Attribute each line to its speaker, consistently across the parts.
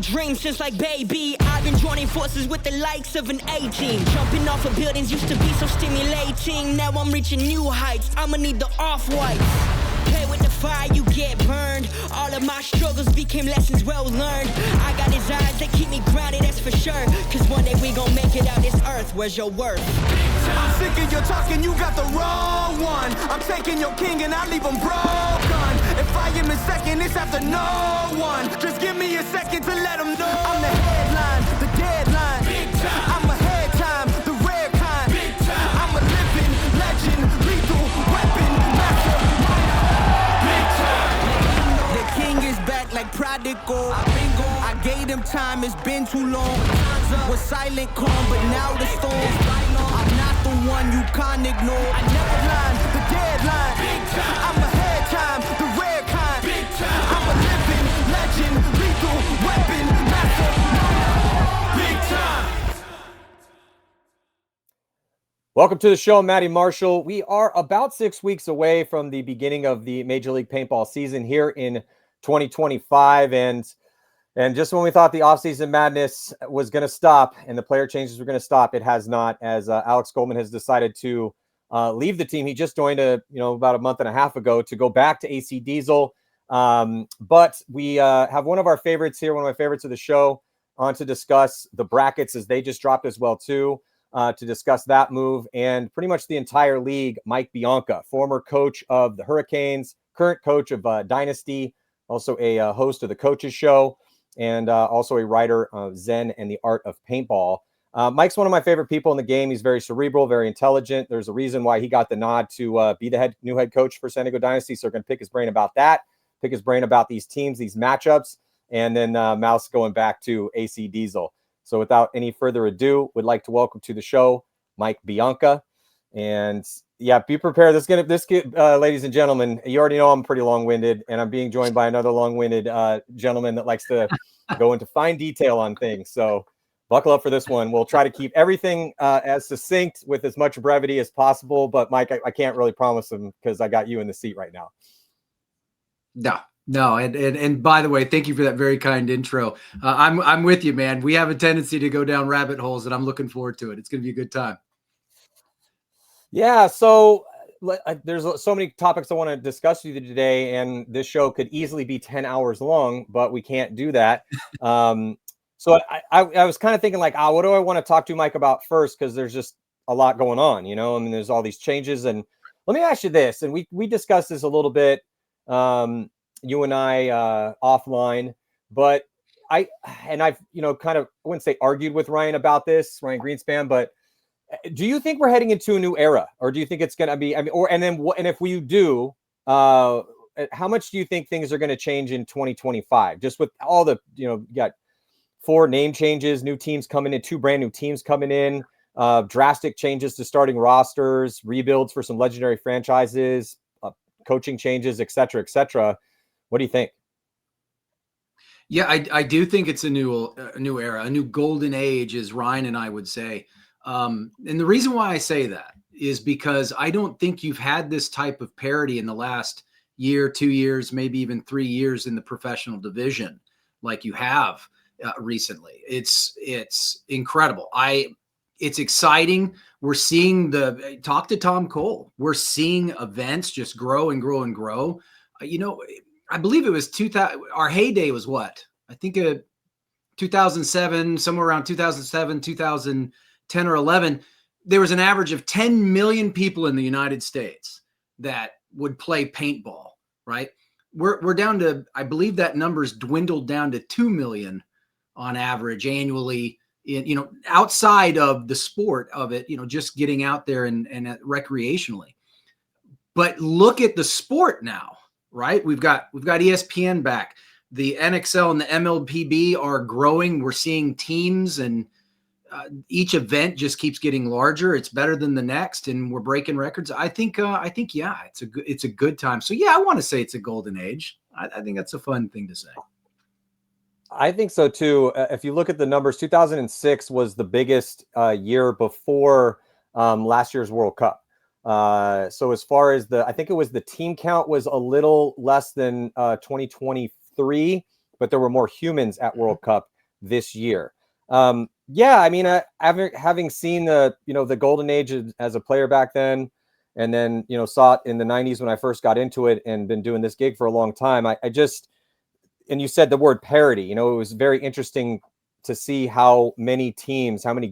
Speaker 1: dream since like baby. I've been joining forces with the likes of an A-team. Jumping off of buildings used to be so stimulating. Now I'm reaching new heights. I'ma need the off-whites. Play with the fire, you get burned. All of my struggles became lessons well learned. I got desires that keep me grounded, that's for sure. Cause one day we gon' make it out this earth. Where's your worth?
Speaker 2: I'm sick of your talking, you got the wrong one. I'm taking your king and I leave him broken. If I am in second, it's after no one. Just give me a second to let them know. I'm the headline, the deadline. Big time. I'm ahead time, the rare kind. Big time. I'm a living legend, lethal weapon, master. Big time.
Speaker 1: The king is back like prodigal. I gave him time, it's been too long. Was silent calm, but now the storm's I'm not the one you can't ignore. I never line, the deadline.
Speaker 2: Big time.
Speaker 1: I'm ahead time, the rare kind.
Speaker 2: Big time.
Speaker 1: I'm a living legend, lethal weapon, master.
Speaker 2: Big time.
Speaker 3: Welcome to the show, Matty Marshall. We are about 6 weeks away from the beginning of the Major League Paintball season here in 2025. And just when we thought the offseason madness was going to stop and the player changes were going to stop, it has not, as Alex Goldman has decided to leave the team. He just joined about a month and a half ago to go back to AC Diesel. But we have one of our favorites here, one of my favorites of the show, on to discuss the brackets as they just dropped as well, too, to discuss that move and pretty much the entire league. Mike Bianca, former coach of the Hurricanes, current coach of Dynasty, also a host of the Coaches Show, and also a writer of Zen and the Art of Paintball. Mike's one of my favorite people in the game. He's very cerebral, very intelligent. There's a reason why he got the nod to be the new head coach for San Diego Dynasty. So we're going to pick his brain about that, pick his brain about these teams, these matchups, and then Mouse going back to AC Diesel. So without any further ado, would like to welcome to the show Mike Bianca. And yeah, be prepared. Ladies and gentlemen, you already know I'm pretty long-winded, and I'm being joined by another long-winded gentleman that likes to go into fine detail on things. So buckle up for this one. We'll try to keep everything as succinct with as much brevity as possible. But Mike, I can't really promise them because I got you in the seat right now.
Speaker 4: No. And by the way, thank you for that very kind intro. I'm with you, man. We have a tendency to go down rabbit holes, and I'm looking forward to it. It's going to be a good time.
Speaker 3: Yeah, so there's so many topics I want to discuss with you today, and this show could easily be 10 hours long, but we can't do that. So I was kind of thinking like, what do I want to talk to Mike about first? Because there's just a lot going on, there's all these changes. And let me ask you this, and we discussed this a little bit, you and I offline, but I've, kind of, I wouldn't say argued with Ryan about this, Ryan Greenspan, but do you think we're heading into a new era, or do you think it's going to be, and if we do, how much do you think things are going to change in 2025? Just with all the, you got 4 name changes, new teams coming in, 2 brand new teams coming in, drastic changes to starting rosters, rebuilds for some legendary franchises, coaching changes, et cetera, et cetera. What do you think?
Speaker 4: Yeah, I do think it's a new era, a new golden age, as Ryan and I would say. And the reason why I say that is because I don't think you've had this type of parity in the last year, 2 years, maybe even 3 years in the professional division like you have recently. It's incredible. It's exciting. We're seeing talk to Tom Cole. We're seeing events just grow and grow and grow. I believe it was 2000. Our heyday was what? I think 2007, somewhere around 2007, 2010 or 11, there was an average of 10 million people in the United States that would play paintball, right? We're down to, I believe that number's dwindled down to 2 million on average annually, outside of the sport of it, just getting out there and recreationally. But look at the sport now, right? We've got ESPN back. The NXL and the MLPB are growing. We're seeing teams, and each event just keeps getting larger. It's better than the next, and we're breaking records. I think, yeah, it's a good time. So yeah, I want to say it's a golden age. I think that's a fun thing to say.
Speaker 3: I think so too. If you look at the numbers, 2006 was the biggest year before last year's World Cup. So as far as I think it was the team count was a little less than 2023, but there were more humans at World Cup this year. Yeah, I mean, having seen the golden age as a player back then, and then, saw it in the 90s when I first got into it and been doing this gig for a long time. I just, and you said the word parity, it was very interesting to see how many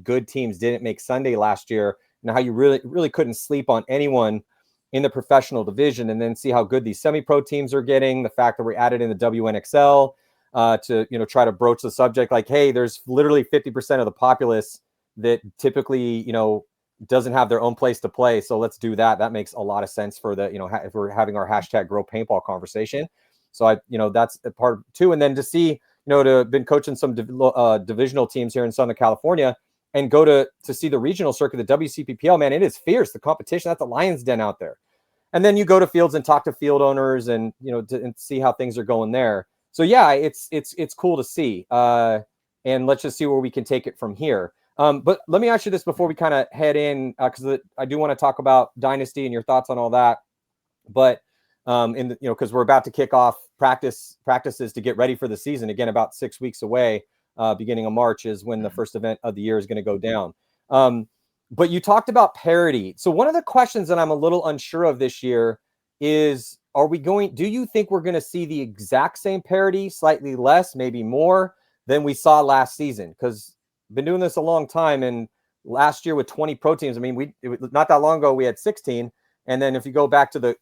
Speaker 3: good teams didn't make Sunday last year, and how you really, really couldn't sleep on anyone in the professional division, and then see how good these semi-pro teams are getting. The fact that we added in the WNXL to, try to broach the subject, like, hey, there's literally 50% of the populace that typically, doesn't have their own place to play. So let's do that. That makes a lot of sense for the, if we're having our hashtag grow paintball conversation. So that's a part of too. And then to see, to been coaching some divisional teams here in Southern California, and go to see the regional circuit, the WCPPL, man, it is fierce. The competition, that's a lion's den out there. And then you go to fields and talk to field owners and, and see how things are going there. So yeah, it's cool to see. And let's just see where we can take it from here. But let me ask you this before we kind of head in, because I do want to talk about Dynasty and your thoughts on all that. But because we're about to kick off practices to get ready for the season again, about 6 weeks away. Beginning of March is when the first event of the year is going to go down. But you talked about parity. So one of the questions that I'm a little unsure of this year is, do you think we're going to see the exact same parity, slightly less, maybe more than we saw last season? Because I've been doing this a long time, and last year with 20 pro teams, I mean, not that long ago, we had 16. And then if you go back to the,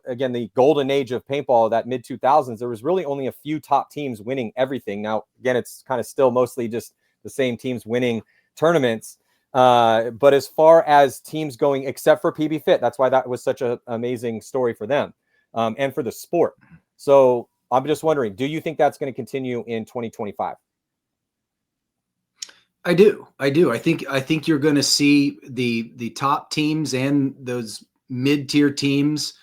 Speaker 3: again, the golden age of paintball, that mid 2000s, there was really only a few top teams winning everything. Now, again, it's kind of still mostly just the same teams winning tournaments. But as far as teams going, except for PB Fit, that's why that was such an amazing story for them and for the sport. So I'm just wondering, do you think that's going to continue in 2025?
Speaker 4: I do. I think you're going to see the top teams and those mid-tier teams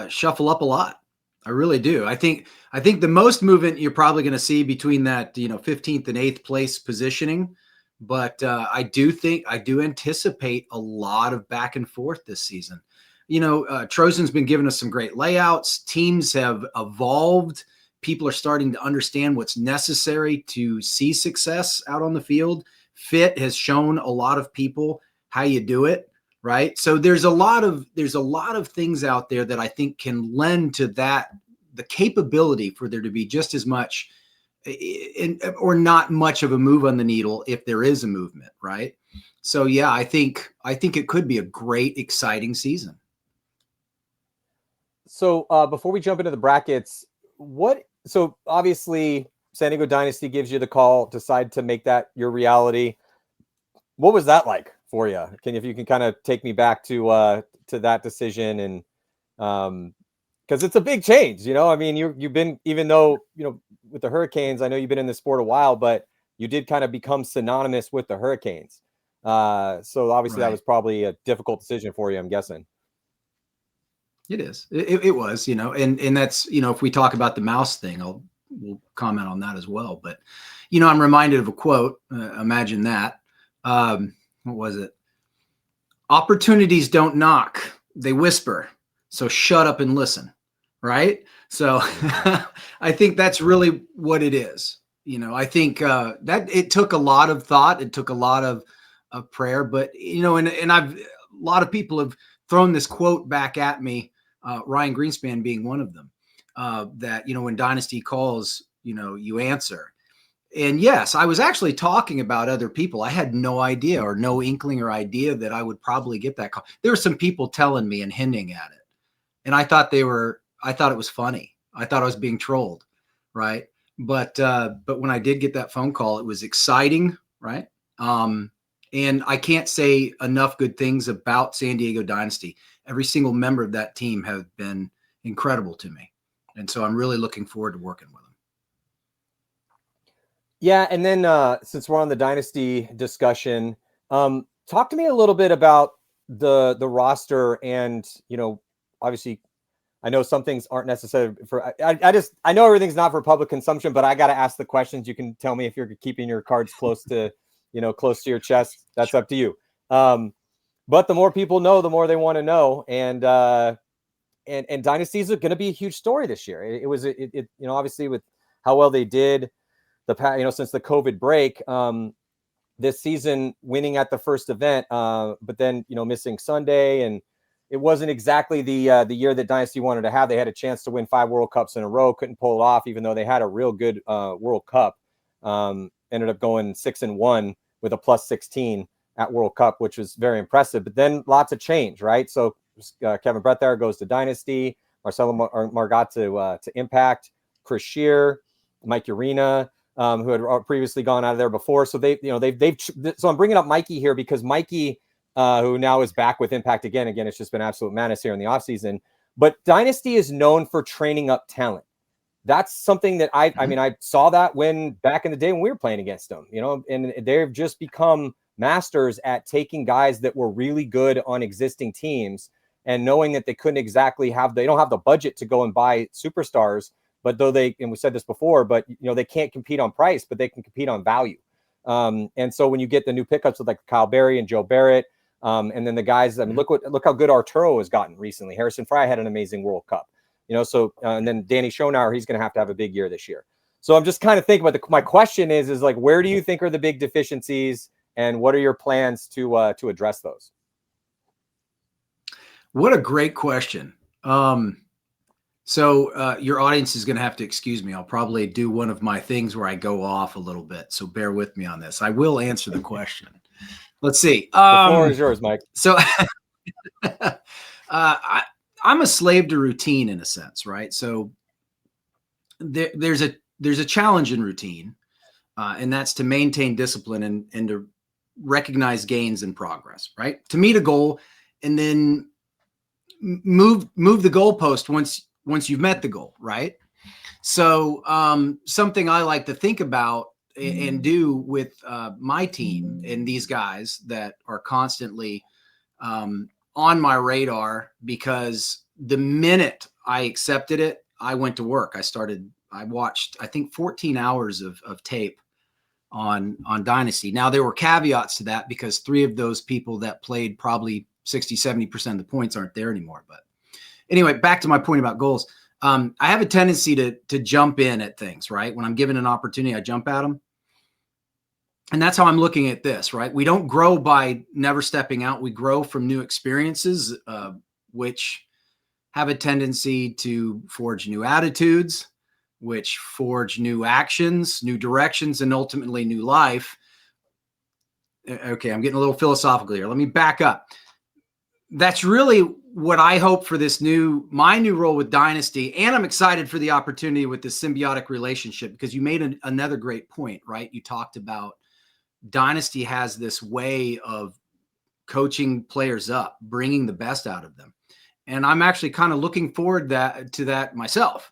Speaker 4: shuffle up a lot. I really do. I think the most movement you're probably going to see between that 15th and 8th place positioning, but I do anticipate a lot of back and forth this season. Trojan's been giving us some great layouts. Teams have evolved. People are starting to understand what's necessary to see success out on the field. Fit has shown a lot of people how you do it. Right. So there's a lot of things out there that I think can lend to that, the capability for there to be just as much or not much of a move on the needle if there is a movement. Right. So, yeah, I think it could be a great, exciting season.
Speaker 3: So before we jump into the brackets, so obviously San Diego Dynasty gives you the call, decide to make that your reality. What was that like for you? If you can kind of take me back to that decision, and because it's a big change, I mean, you've been, even though, with the Hurricanes, I know you've been in the sport a while, but you did kind of become synonymous with the Hurricanes. So obviously That was probably a difficult decision for you, I'm guessing.
Speaker 4: It is. It was, and that's, if we talk about the mouse thing, we'll comment on that as well. But, I'm reminded of a quote. Imagine that. What was it? Opportunities don't knock, they whisper. So shut up and listen. Right. So I think that's really what it is. I think that it took a lot of thought. It took a lot of prayer, but, and a lot of people have thrown this quote back at me, Ryan Greenspan being one of them, that, when Dynasty calls, you answer. And yes, I was actually talking about other people. I had no idea or no inkling or idea that I would probably get that call. There were some people telling me and hinting at it. And I thought it was funny. I thought I was being trolled. Right. But when I did get that phone call, it was exciting. Right. And I can't say enough good things about San Diego Dynasty. Every single member of that team have been incredible to me. And so I'm really looking forward to working with them.
Speaker 3: Yeah. And then since we're on the Dynasty discussion, talk to me a little bit about the roster. And, obviously I know some things aren't necessary for, I know everything's not for public consumption, but I got to ask the questions. You can tell me if you're keeping your cards close to your chest. That's up to you. But the more people know, the more they want to know. And Dynasty is going to be a huge story this year. It was obviously with how well they did, since the COVID break, this season winning at the first event, but then, missing Sunday, and it wasn't exactly the year that Dynasty wanted to have. They had a chance to win 5 World Cups in a row, couldn't pull it off, even though they had a real good World Cup. Ended up going 6-1 with a +16 at World Cup, which was very impressive. But then lots of change, right? So Kevin Bretthaer goes to Dynasty, Marcelo Margot to Impact, Chris Shear, Mike Urena, who had previously gone out of there before. So so I'm bringing up Mikey here because Mikey, who now is back with Impact again, it's just been absolute madness here in the offseason. But Dynasty is known for training up talent. That's something that I saw that when back in the day when we were playing against them, and they've just become masters at taking guys that were really good on existing teams and knowing that they couldn't exactly they don't have the budget to go and buy superstars, but and we said this before, but they can't compete on price, but they can compete on value. And so when you get the new pickups with like Kyle Berry and Joe Barrett, and then the guys, look how good Arturo has gotten recently. Harrison Fry had an amazing World Cup, and then Danny Schonauer, he's going to have a big year this year. So I'm just kind of thinking about my question is like, where do you think are the big deficiencies and what are your plans to address those?
Speaker 4: What a great question. So your audience is going to have to excuse me. I'll probably do one of my things where I go off a little bit. So bear with me on this. I will answer the question. Let's see.
Speaker 3: The floor is yours, Mike.
Speaker 4: So I'm a slave to routine in a sense, right? So there's a challenge in routine, and that's to maintain discipline and to recognize gains and progress, right? To meet a goal and then move the goalpost once you've met the goal, right? So something I like to think about and do with my team and these guys that are constantly on my radar, because the minute I accepted it, I went to work. I watched, I think 14 hours of tape on Dynasty. Now there were caveats to that because 3 of those people that played probably 60-70% of the points aren't there anymore. But anyway, back to my point about goals. I have a tendency to jump in at things, right? When I'm given an opportunity, I jump at them. And that's how I'm looking at this, right? We don't grow by never stepping out. We grow from new experiences, which have a tendency to forge new attitudes, which forge new actions, new directions, and ultimately new life. Okay, I'm getting a little philosophical here. Let me back up. That's really what I hope for my new role with Dynasty. And I'm excited for the opportunity with this symbiotic relationship, because you made another great point, right? You talked about Dynasty has this way of coaching players up, bringing the best out of them. And I'm actually kind of looking forward to that myself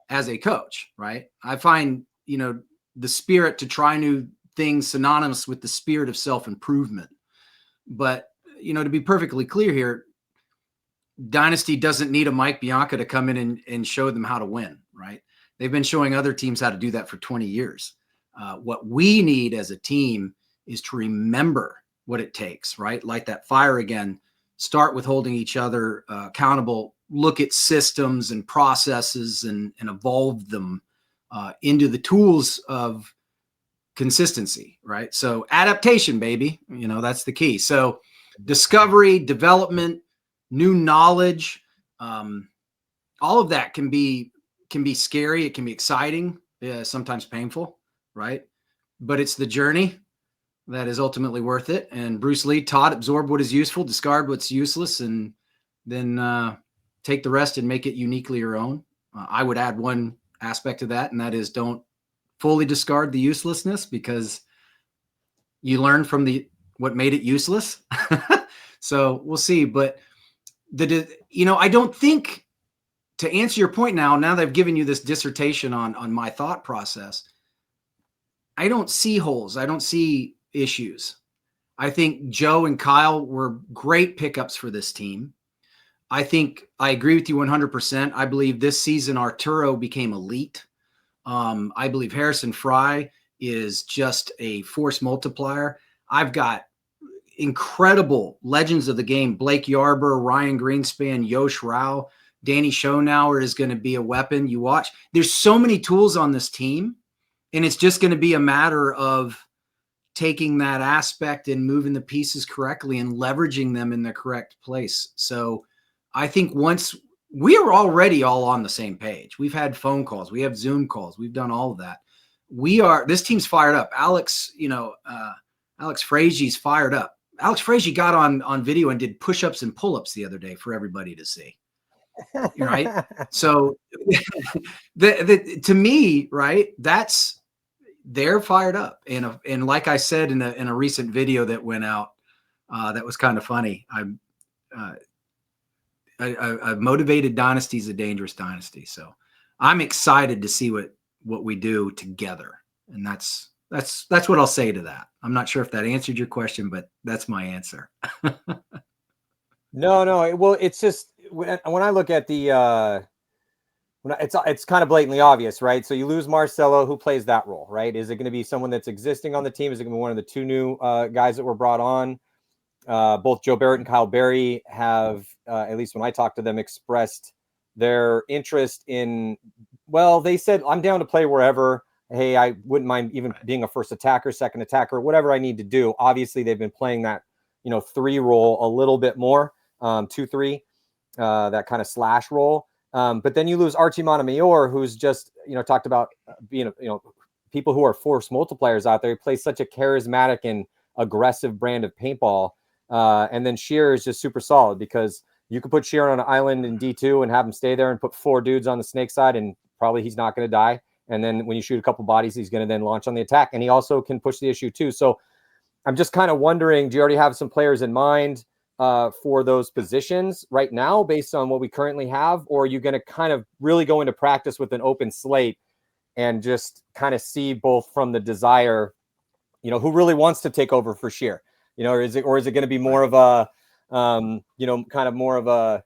Speaker 4: as a coach, right? I find, the spirit to try new things synonymous with the spirit of self-improvement. But, to be perfectly clear here, Dynasty doesn't need a Mike Bianca to come in and show them how to win, right? They've been showing other teams how to do that for 20 years. What we need as a team is to remember what it takes, right? Light that fire again, start with holding each other accountable, look at systems and processes and evolve them into the tools of consistency, right? So adaptation, baby, that's the key. So discovery, development, new knowledge, all of that can be scary. It can be exciting, sometimes painful, right? But it's the journey that is ultimately worth it. And Bruce Lee taught, absorb what is useful, discard what's useless, and then take the rest and make it uniquely your own. I would add one aspect to that, and that is don't fully discard the uselessness, because you learn from what made it useless. So we'll see. But I don't think, to answer your point now that I've given you this dissertation on my thought process, I don't see holes. I don't see issues. I think Joe and Kyle were great pickups for this team. I think I agree with you 100%. I believe this season Arturo became elite. I believe Harrison Fry is just a force multiplier. I've got incredible legends of the game: Blake Yarber, Ryan Greenspan, Yosh Rao, Danny Schonauer is going to be a weapon. You watch. There's so many tools on this team. And it's just going to be a matter of taking that aspect and moving the pieces correctly and leveraging them in the correct place. So I think once we are already all on the same page, we've had phone calls, we have Zoom calls, we've done all of that. This team's fired up. Alex Frazie's fired up. Alex Frazier got on video and did push-ups and pull-ups the other day for everybody to see. Right. So to me, right, they're fired up. And like I said in a recent video that went out, that was kind of funny. A motivated dynasty is a dangerous dynasty. So I'm excited to see what we do together. And that's what I'll say to that. I'm not sure if that answered your question, but that's my answer.
Speaker 3: No. Well, it's just when I look at the it's kind of blatantly obvious, right? So you lose Marcelo, who plays that role, right? Is it going to be someone that's existing on the team? Is it going to be one of the two new guys that were brought on? Both Joe Barrett and Kyle Berry have, at least when I talked to them, expressed their interest in, well, they said, I'm down to play wherever. Hey, I wouldn't mind even being a first attacker, second attacker, whatever I need to do. Obviously, they've been playing that, 3 role a little bit more, 2-3, that kind of slash role. But then you lose Archie Montemayor, who's just, talked about being, people who are force multipliers out there. He plays such a charismatic and aggressive brand of paintball. And then Shear is just super solid, because you could put Shear on an island in D2 and have him stay there and put 4 dudes on the snake side, and probably he's not going to die. And then when you shoot a couple bodies, he's going to then launch on the attack. And he also can push the issue too. So I'm just kind of wondering, do you already have some players in mind for those positions right now based on what we currently have? Or are you going to kind of really go into practice with an open slate and just kind of see both from the desire, who really wants to take over for Shear? Or is it going to be more of a, kind of more of a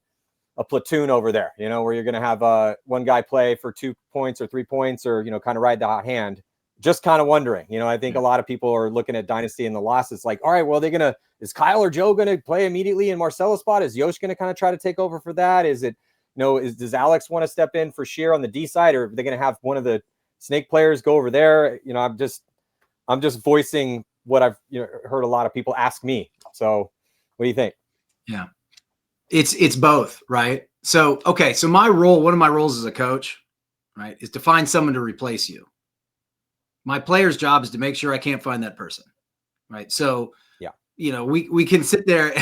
Speaker 3: platoon over there, where you're going to have one guy play for 2 points or 3 points, or, kind of ride the hot hand? Just kind of wondering, I think a lot of people are looking at Dynasty and the losses like, all right, well, is Kyle or Joe going to play immediately in Marcelo's spot? Is Yosh going to kind of try to take over for that? Is it, does Alex want to step in for Shear on the D side, or are they going to have one of the snake players go over there? I'm just voicing what I've heard a lot of people ask me. So what do you think?
Speaker 4: Yeah, it's both, right? So, okay. So one of my roles as a coach, right, is to find someone to replace you. My player's job is to make sure I can't find that person. Right. So, yeah, we can sit there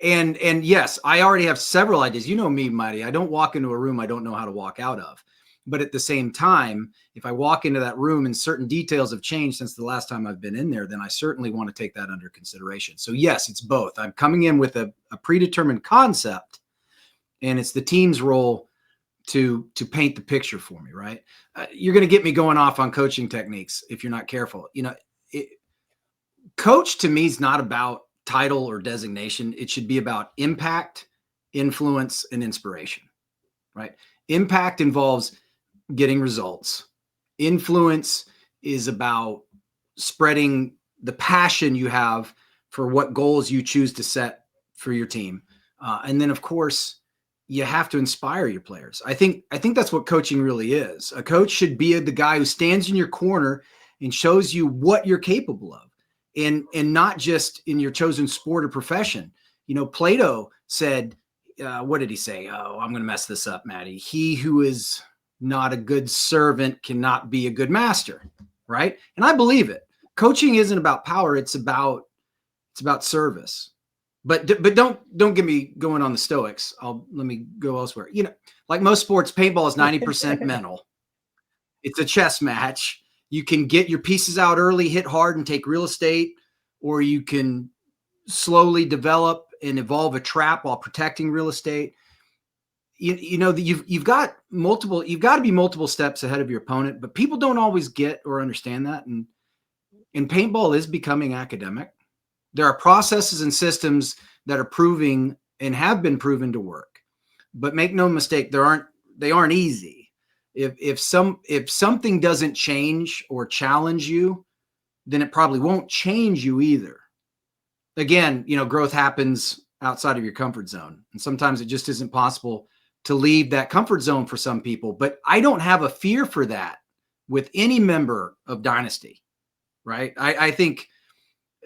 Speaker 4: and yes, I already have several ideas. Me, Matty, I don't walk into a room I don't know how to walk out of. But at the same time, if I walk into that room and certain details have changed since the last time I've been in there, then I certainly want to take that under consideration. So yes, it's both. I'm coming in with a predetermined concept, and it's the team's role to paint the picture for me, right? You're going to get me going off on coaching techniques if you're not careful. Coach to me is not about title or designation. It should be about impact, influence, and inspiration, right? Impact involves getting results. Influence is about spreading the passion you have for what goals you choose to set for your team. And then, of course, you have to inspire your players. I think that's what coaching really is. A coach should be the guy who stands in your corner and shows you what you're capable of, and not just in your chosen sport or profession. Plato said, what did he say? Oh, I'm going to mess this up, Matty. He who is not a good servant cannot be a good master, right? And I believe it. Coaching isn't about power. It's about service. But don't get me going on the Stoics. Let me go elsewhere. Like most sports, paintball is 90% mental. It's a chess match. You can get your pieces out early, hit hard, and take real estate, or you can slowly develop and evolve a trap while protecting real estate. You've got to be multiple steps ahead of your opponent, but people don't always get or understand that. And paintball is becoming academic. There are processes and systems that are proving and have been proven to work, but make no mistake, they aren't easy. If something doesn't change or challenge you, then it probably won't change you either. Again, growth happens outside of your comfort zone. And sometimes it just isn't possible to leave that comfort zone for some people, but I don't have a fear for that with any member of Dynasty, right? I think,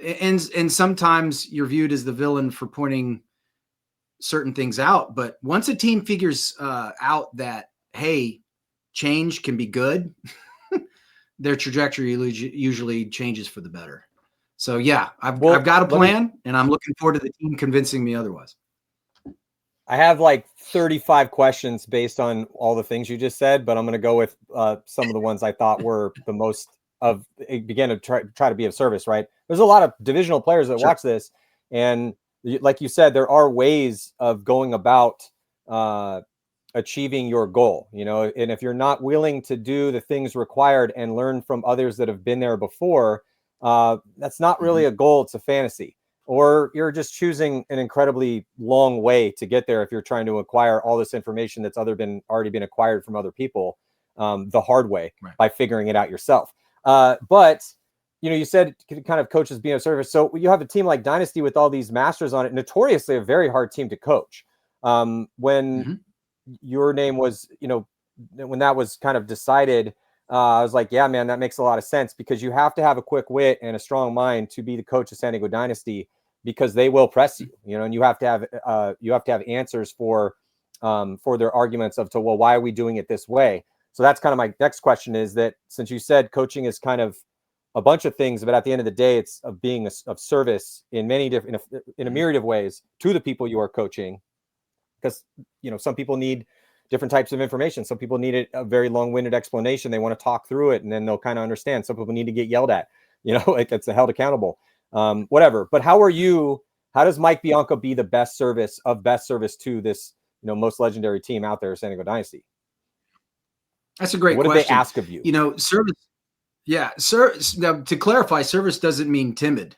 Speaker 4: and sometimes you're viewed as the villain for pointing certain things out. But once a team figures out that, hey, change can be good, their trajectory usually changes for the better. So yeah, I've got a plan, and I'm looking forward to the team convincing me otherwise.
Speaker 3: I have like 35 questions based on all the things you just said, but I'm going to go with some of the ones I thought were the most of, again, to try to be of service, right? There's a lot of divisional players that watch this, and like you said, there are ways of going about achieving your goal, you know, and if you're not willing to do the things required and learn from others that have been there before, that's not really a goal, it's a fantasy. Or you're just choosing an incredibly long way to get there if you're trying to acquire all this information that's already been acquired from other people the hard way by figuring it out yourself. But, you know, you said kind of coaches being of service. So you have a team like Dynasty with all these masters on it, notoriously a very hard team to coach. When your name was, you know, when that was kind of decided, I was like, yeah, man, that makes a lot of sense, because you have to have a quick wit and a strong mind to be the coach of San Diego Dynasty, because they will press you, you know, and you have to have answers for their arguments of well, why are we doing it this way? So that's kind of my next question, is that since you said coaching is kind of a bunch of things, but at the end of the day, it's of being of service in many different, in a myriad of ways to the people you are coaching, because, you know, some people need different types of information. Some people need a very long-winded explanation. They want to talk through it and then they'll kind of understand. Some people need to get yelled at, you know, like it's held accountable. Whatever. But how does Mike Bianca be the best service to this, you know, most legendary team out there, San Diego Dynasty?
Speaker 4: That's a great question.
Speaker 3: What do they ask of you?
Speaker 4: You know, service. Yeah. Now, to clarify, service doesn't mean timid,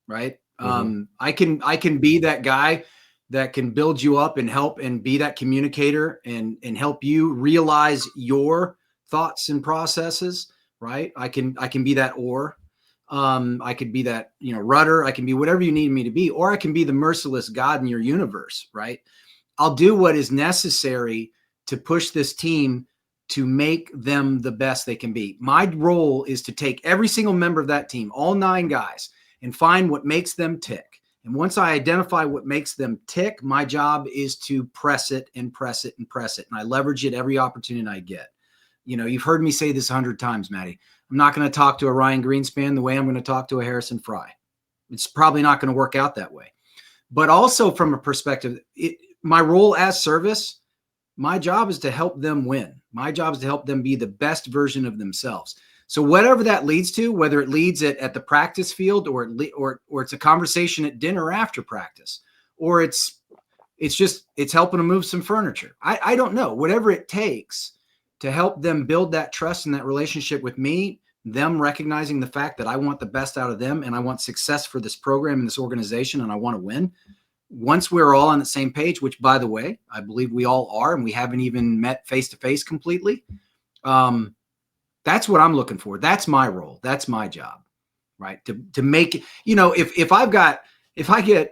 Speaker 4: right? I can be that guy that can build you up and help and be that communicator and help you realize your thoughts and processes, right? I can be that oar. I could be that, you know, rudder. I can be whatever you need me to be, or I can be the merciless God in your universe, right? I'll do what is necessary to push this team to make them the best they can be. My role is to take every single member of that team, all 9 guys, and find what makes them tick. And once I identify what makes them tick, my job is to press it and press it and press it. And I leverage it every opportunity I get. You know, you've heard me say this 100 times, Matty. I'm not going to talk to a Ryan Greenspan the way I'm going to talk to a Harrison Fry. It's probably not going to work out that way. But also from a perspective, my role as service, my job is to help them win. My job is to help them be the best version of themselves. So whatever that leads to, whether it leads at the practice field or it's a conversation at dinner after practice, or it's helping them move some furniture. I don't know. Whatever it takes to help them build that trust and that relationship with me, them recognizing the fact that I want the best out of them and I want success for this program and this organization and I want to win. Once we're all on the same page, which, by the way, I believe we all are, and we haven't even met face-to-face completely, that's what I'm looking for. That's my role. That's my job, right? To make it, you know, if I get,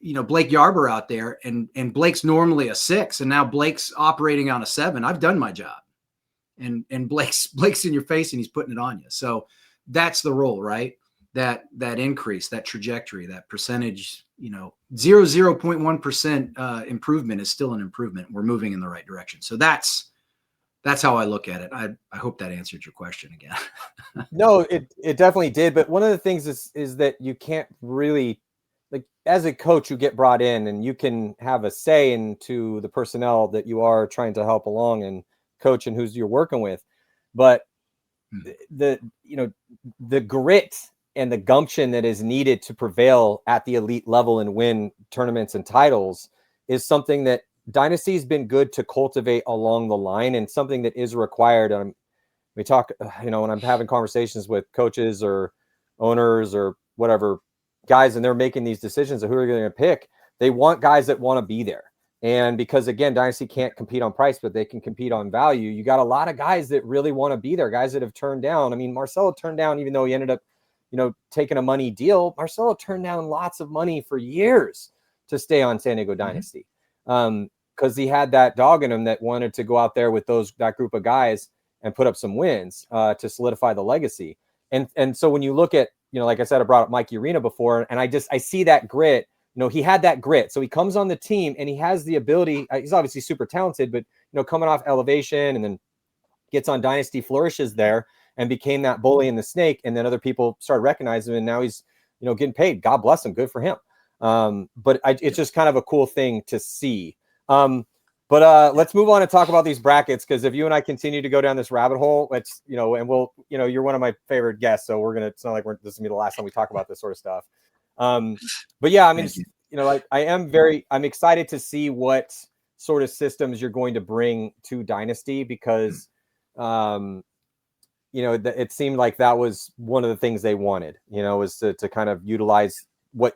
Speaker 4: you know, Blake Yarber out there and Blake's normally a 6 and now Blake's operating on a 7, I've done my job. And Blake's in your face and he's putting it on you. So that's the role, right? That increase, that trajectory, that percentage, you know, 0.1% improvement is still an improvement. We're moving in the right direction. So that's how I look at it. I hope that answered your question again.
Speaker 3: No, it definitely did. But one of the things is that you can't really, like, as a coach, you get brought in and you can have a say into the personnel that you are trying to help along and coach and who's you're working with. But the grit and the gumption that is needed to prevail at the elite level and win tournaments and titles is something that Dynasty's been good to cultivate along the line, and something that is required. We talk, you know, when I'm having conversations with coaches or owners or whatever guys, and they're making these decisions of who are going to pick, they want guys that want to be there. And because, again, Dynasty can't compete on price, but they can compete on value. You got a lot of guys that really want to be there, guys that have turned down. I mean, Marcelo turned down, even though he ended up, you know, taking a money deal. Marcelo turned down lots of money for years to stay on San Diego Dynasty. Because he had that dog in him that wanted to go out there with that group of guys and put up some wins to solidify the legacy. And so when you look at, like I said, I brought up Mike Bianca before, and I see that grit. He had that grit. So he comes on the team and he has the ability. He's obviously super talented, but coming off Elevation and then gets on Dynasty, flourishes there and became that bully in the snake. And then other people started recognizing him, and now he's getting paid. God bless him. Good for him. But it's just kind of a cool thing to see. But let's move on and talk about these brackets, because if you and I continue to go down this rabbit hole, let's, and we'll, you're one of my favorite guests, so it's not like this is gonna be the last time we talk about this sort of stuff. But yeah, I mean, I'm excited to see what sort of systems you're going to bring to Dynasty, because, it seemed like that was one of the things they wanted, was to kind of utilize what,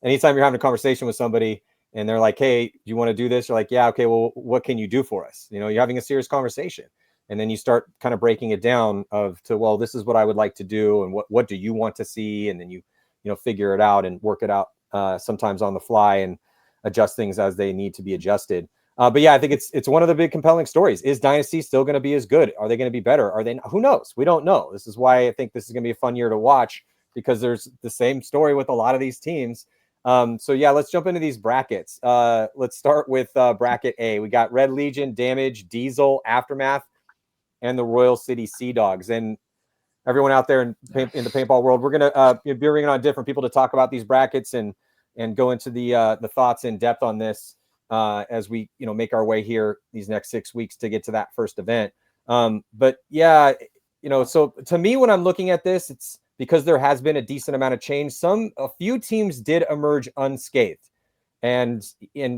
Speaker 3: anytime you're having a conversation with somebody and they're like, hey, do you want to do this? You're like, yeah, okay, well, what can you do for us? You're having a serious conversation. And then you start kind of breaking it down well, this is what I would like to do. And what do you want to see? And then you figure it out and work it out sometimes on the fly and adjust things as they need to be adjusted. But yeah, I think it's one of the big compelling stories. Is Dynasty still going to be as good? Are they going to be better? Are they not? Who knows? We don't know. This is why I think this is going to be a fun year to watch, because there's the same story with a lot of these teams. So yeah, let's jump into these brackets. Let's start with bracket A. We got Red Legion, Damage, Diesel, Aftermath, and the Royal City Sea Dogs. And everyone out there in the paintball world, we're gonna be bringing on different people to talk about these brackets and go into the thoughts in depth on this as we make our way here these next 6 weeks to get to that first event. But yeah, so to me, when I'm looking at this, it's because there has been a decent amount of change. A few teams did emerge unscathed. And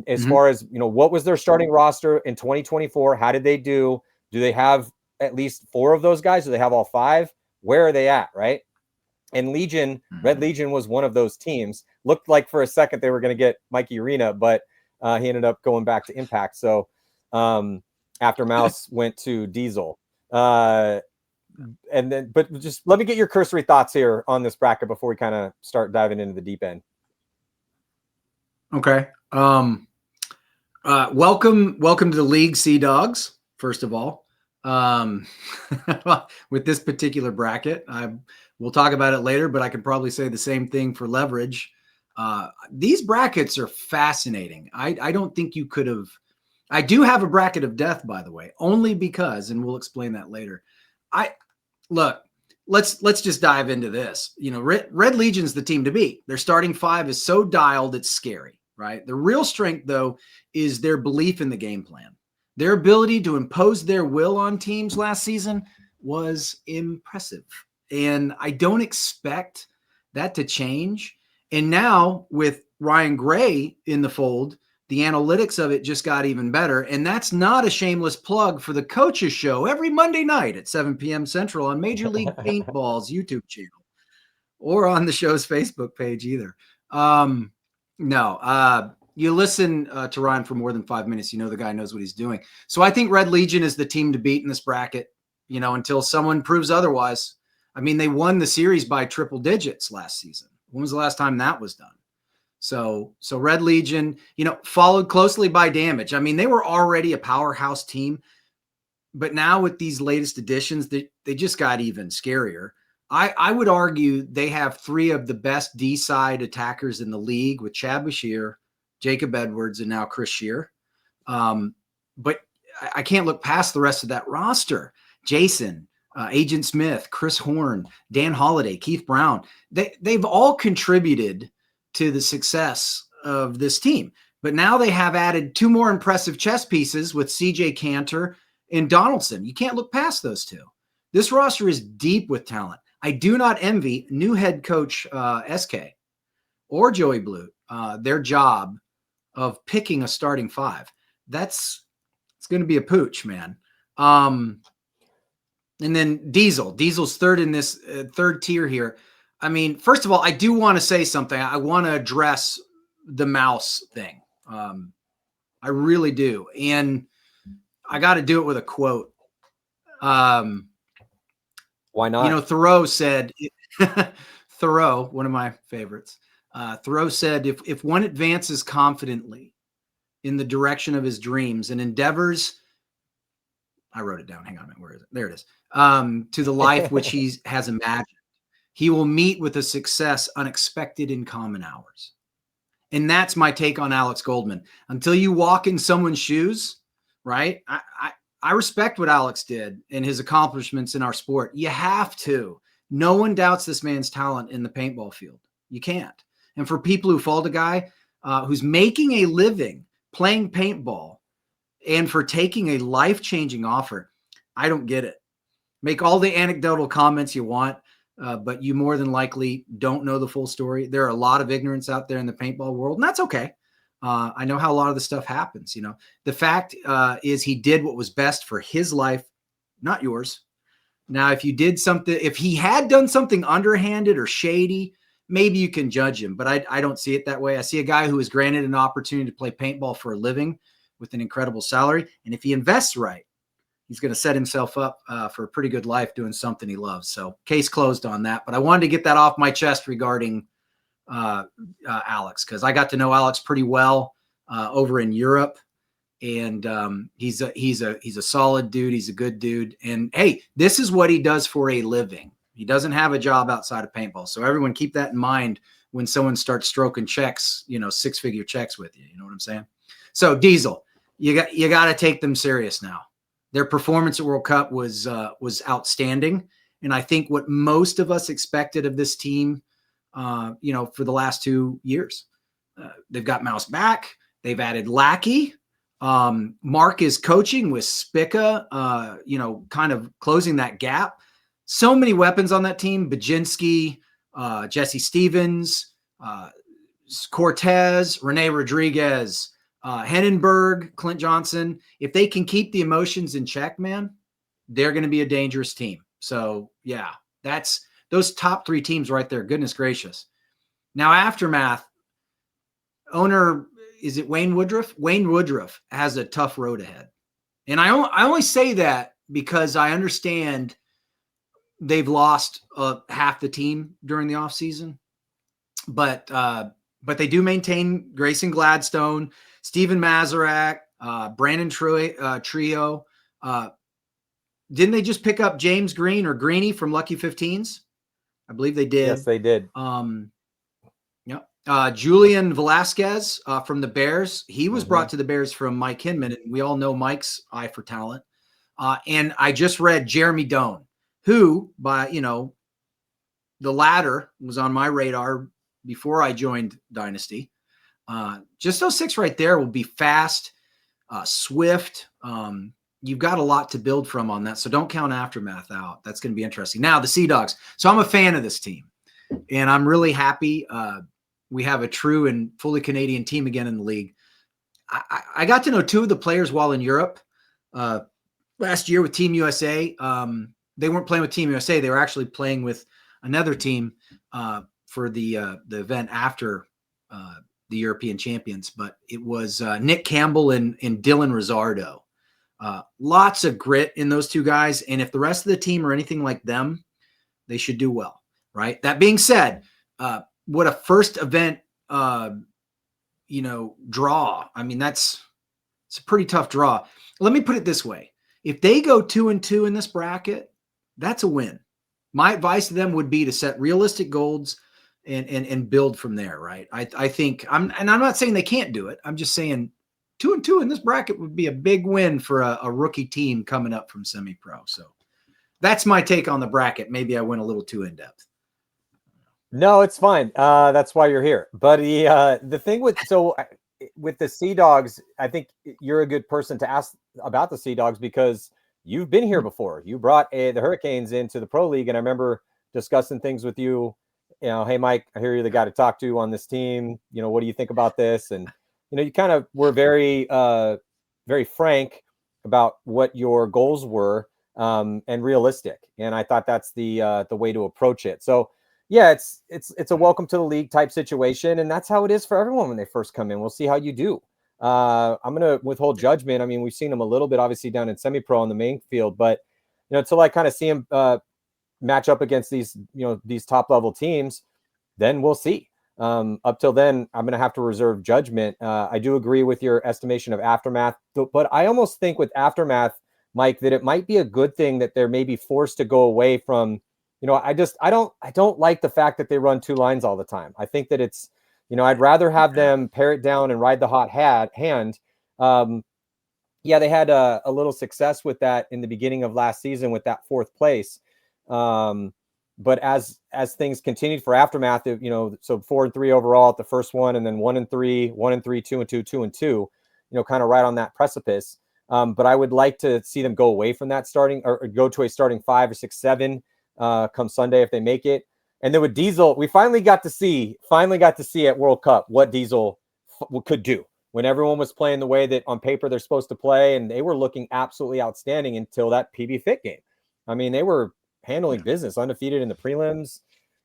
Speaker 3: as far as, what was their starting roster in 2024? How did they do? Do they have at least 4 of those guys? Do they have all 5? Where are they at? Right. And Red Legion was one of those teams. Looked like for a second they were going to get Mike Bianca, but he ended up going back to Impact. So after Mouse went to Diesel. But just let me get your cursory thoughts here on this bracket before we kind of start diving into the deep end.
Speaker 4: Okay. Welcome to the league, Sea Dogs. First of all, with this particular bracket, we'll talk about it later, but I could probably say the same thing for Leverage. These brackets are fascinating. I don't think you could have. I do have a bracket of death, by the way, only because, and we'll explain that later. Look, let's just dive into this. Red Legion's the team to beat. Their starting 5 is so dialed, it's scary, right? The real strength, though, is their belief in the game plan. Their ability to impose their will on teams last season was impressive. And I don't expect that to change. And now with Ryan Gray in the fold, the analytics of it just got even better. And that's not a shameless plug for the Coaches Show every Monday night at 7 p.m. Central on Major League Paintball's YouTube channel, or on the show's Facebook page either. You listen to Ryan for more than 5 minutes, the guy knows what he's doing. So I think Red Legion is the team to beat in this bracket, until someone proves otherwise. I mean, they won the series by triple digits last season. When was the last time that was done? So Red Legion, followed closely by Damage. I mean, they were already a powerhouse team, but now with these latest additions, they just got even scarier. I would argue they have 3 of the best D-side attackers in the league, with Chad Bashir, Jacob Edwards, and now Chris Shear. But I can't look past the rest of that roster. Jason, Agent Smith, Chris Horn, Dan Holiday, Keith Brown. They've all contributed to the success of this team. But now they have added 2 more impressive chess pieces with CJ Cantor and Donaldson. You can't look past those 2. This roster is deep with talent. I do not envy new head coach SK or Joey Blute their job of picking a starting 5. It's going to be a pooch, man. And then Diesel's third in this third tier here. I mean, first of all, I do want to say something. I want to address the Mouse thing. I really do. And I got to do it with a quote.
Speaker 3: Why not?
Speaker 4: Thoreau said, Thoreau, one of my favorites, Thoreau said, if one advances confidently in the direction of his dreams and endeavors, I wrote it down. Hang on a minute. Where is it? There it is. To the life which he has imagined. He will meet with a success unexpected in common hours. And that's my take on Alex Goldman. Until you walk in someone's shoes, right? I respect what Alex did and his accomplishments in our sport. You have to. No one doubts this man's talent in the paintball field. You can't. And for people who fault a guy who's making a living playing paintball and for taking a life-changing offer, I don't get it. Make all the anecdotal comments you want, but you more than likely don't know the full story. There are a lot of ignorance out there in the paintball world, and that's okay. I know how a lot of this stuff happens. You know, the fact is he did what was best for his life, not yours. Now, if you did something, if he had done something underhanded or shady, maybe you can judge him, but I don't see it that way. I see a guy who was granted an opportunity to play paintball for a living with an incredible salary. And if he invests right, he's going to set himself up for a pretty good life doing something he loves. So case closed on that, but I wanted to get that off my chest regarding Alex, because I got to know Alex pretty well over in Europe. And he's a solid dude. He's a good dude. And hey, this is what he does for a living. He doesn't have a job outside of paintball. So everyone keep that in mind when someone starts stroking checks, you know, 6-figure checks with you. You know what I'm saying? So Diesel, you got to take them serious now. Their performance at World Cup was outstanding. And I think what most of us expected of this team, you know, for the last 2 years, they've got Mouse back. They've added Lackey. Mark is coaching with Spica, you know, kind of closing that gap. So many weapons on that team. Bajinski, Jesse Stevens, Cortez, Rene Rodriguez, Hennenberg, Clint Johnson. If they can keep the emotions in check, man, they're going to be a dangerous team. So yeah, that's those top 3 teams right there. Goodness gracious. Now, Aftermath owner, is it Wayne Woodruff? Wayne Woodruff has a tough road ahead. And I only say that because I understand they've lost half the team during the offseason. But they do maintain Grayson Gladstone, Steven Mazarak, Brandon Trio. Didn't they just pick up James Green or Greeny from Lucky 15s? I believe they did.
Speaker 3: Yes, they did.
Speaker 4: Julian Velasquez from the Bears. He was brought to the Bears from Mike Hinman, and we all know Mike's eye for talent. And I just read Jeremy Doan, who, by, you know, the latter was on my radar before I joined Dynasty. Just those 6 right there will be fast, swift. You've got a lot to build from on that. So don't count Aftermath out. That's going to be interesting. Now, the Sea Dogs. So I'm a fan of this team, and I'm really happy. We have a true and fully Canadian team again in the league. I got to know 2 of the players while in Europe last year with Team USA. They weren't playing with Team USA. They were actually playing with another team for the event after the European champions. But it was Nick Campbell and Dylan Rosardo. Lots of grit in those 2 guys. And if the rest of the team are anything like them, they should do well, right? That being said, what a first event, you know, draw. I mean, it's a pretty tough draw. Let me put it this way. If they go 2-2 in this bracket, that's a win. My advice to them would be to set realistic goals and build from there, right? I think I'm not saying they can't do it. I'm just saying 2-2 in this bracket would be a big win for a rookie team coming up from semi-pro. So that's my take on the bracket. Maybe I went a little too in depth.
Speaker 3: No, it's fine. That's why you're here. But the thing with the Sea Dogs, I think you're a good person to ask about the Sea Dogs because you've been here before. You brought the Hurricanes into the Pro League, and I remember discussing things with you. You know, hey Mike, I hear you're the guy to talk to on this team. You know, what do you think about this? And you know, you kind of were very, very frank about what your goals were and realistic. And I thought that's the way to approach it. So. Yeah, it's a welcome to the league type situation, and that's how it is for everyone when they first come in. We'll see how you do. I'm going to withhold judgment. I mean, we've seen them a little bit, obviously, down in semi-pro on the main field, but you know, until I kind of see them match up against these top level teams, then we'll see. Up till then, I'm going to have to reserve judgment. I do agree with your estimation of Aftermath, but I almost think with Aftermath, Mike, that it might be a good thing that they're maybe forced to go away from, I don't like the fact that they run two lines all the time. I think that it's, I'd rather have them pare it down and ride the hot hand. Yeah, they had a little success with that in the beginning of last season with that 4th place. But as things continued for Aftermath, so 4-3 overall at the first one, and then 1-3, 1-3, 2-2, 2-2, kind of right on that precipice. But I would like to see them go away from that starting, or go to a starting 5 or 6, 7 come Sunday if they make it. And then with Diesel, we finally got to see at World Cup what Diesel could do when everyone was playing the way that on paper they're supposed to play, and they were looking absolutely outstanding until that PB Fit game. I mean, they were handling business, undefeated in the prelims.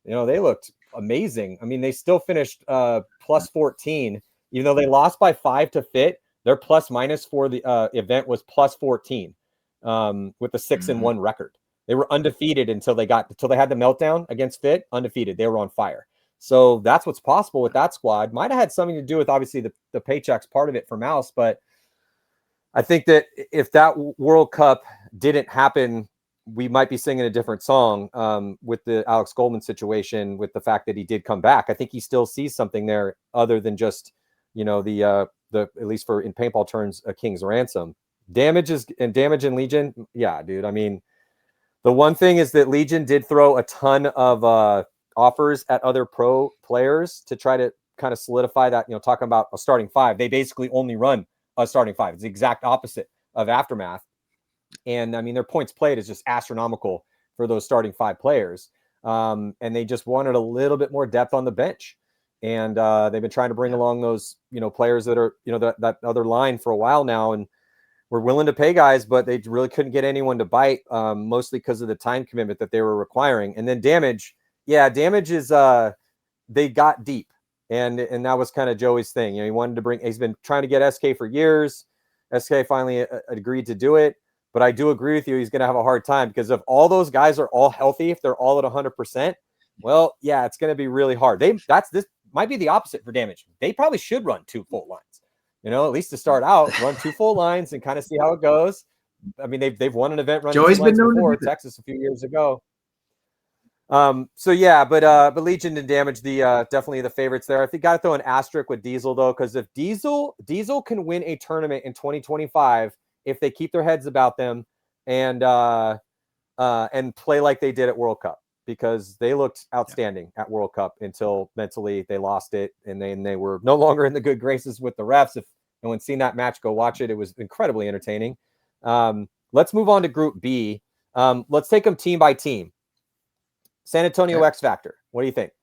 Speaker 3: They looked amazing. I mean, they still finished plus 14, even though they lost by 5 to Fit. Their plus minus for the event was plus 14 with a 6-1 record. They were undefeated until they had the meltdown against Fit. Undefeated. They were on fire. So that's what's possible with that squad. Might have had something to do with, obviously, the paychecks part of it for Mouse. But I think that if that World Cup didn't happen, we might be singing a different song with the Alex Goldman situation, with the fact that he did come back. I think he still sees something there other than just, the at least for in paintball terms, a King's Ransom. Damage and Legion. Yeah, dude. I mean, the one thing is that Legion did throw a ton of offers at other pro players to try to kind of solidify that, talking about a starting 5. They basically only run a starting 5. It's the exact opposite of Aftermath. And I mean, their points played is just astronomical for those starting 5 players. And they just wanted a little bit more depth on the bench. And they've been trying to bring along those, players that are, that other line for a while now. And we're willing to pay guys, but they really couldn't get anyone to bite, mostly because of the time commitment that they were requiring. And then Damage is they got deep. And that was kind of Joey's thing. He wanted to he's been trying to get SK for years. SK finally agreed to do it. But I do agree with you. He's going to have a hard time, because if all those guys are all healthy, if they're all at 100%, well, yeah, it's going to be really hard. This might be the opposite for Damage. They probably should run 2 full lines, at least to start out, run 2 full lines and kind of see how it goes. I mean, they've won an event running 2 lines before, Texas a few years ago. So yeah, but Legion and Damage, definitely the favorites there. I think got to throw an asterisk with Diesel though, because if Diesel can win a tournament in 2025, if they keep their heads about them and play like they did at World Cup, because they looked outstanding at World Cup until mentally they lost it, and then they were no longer in the good graces with the refs. And when seeing that match, go watch it. It was incredibly entertaining. Let's move on to Group B. Let's take them team by team. San Antonio X Factor. What do you think?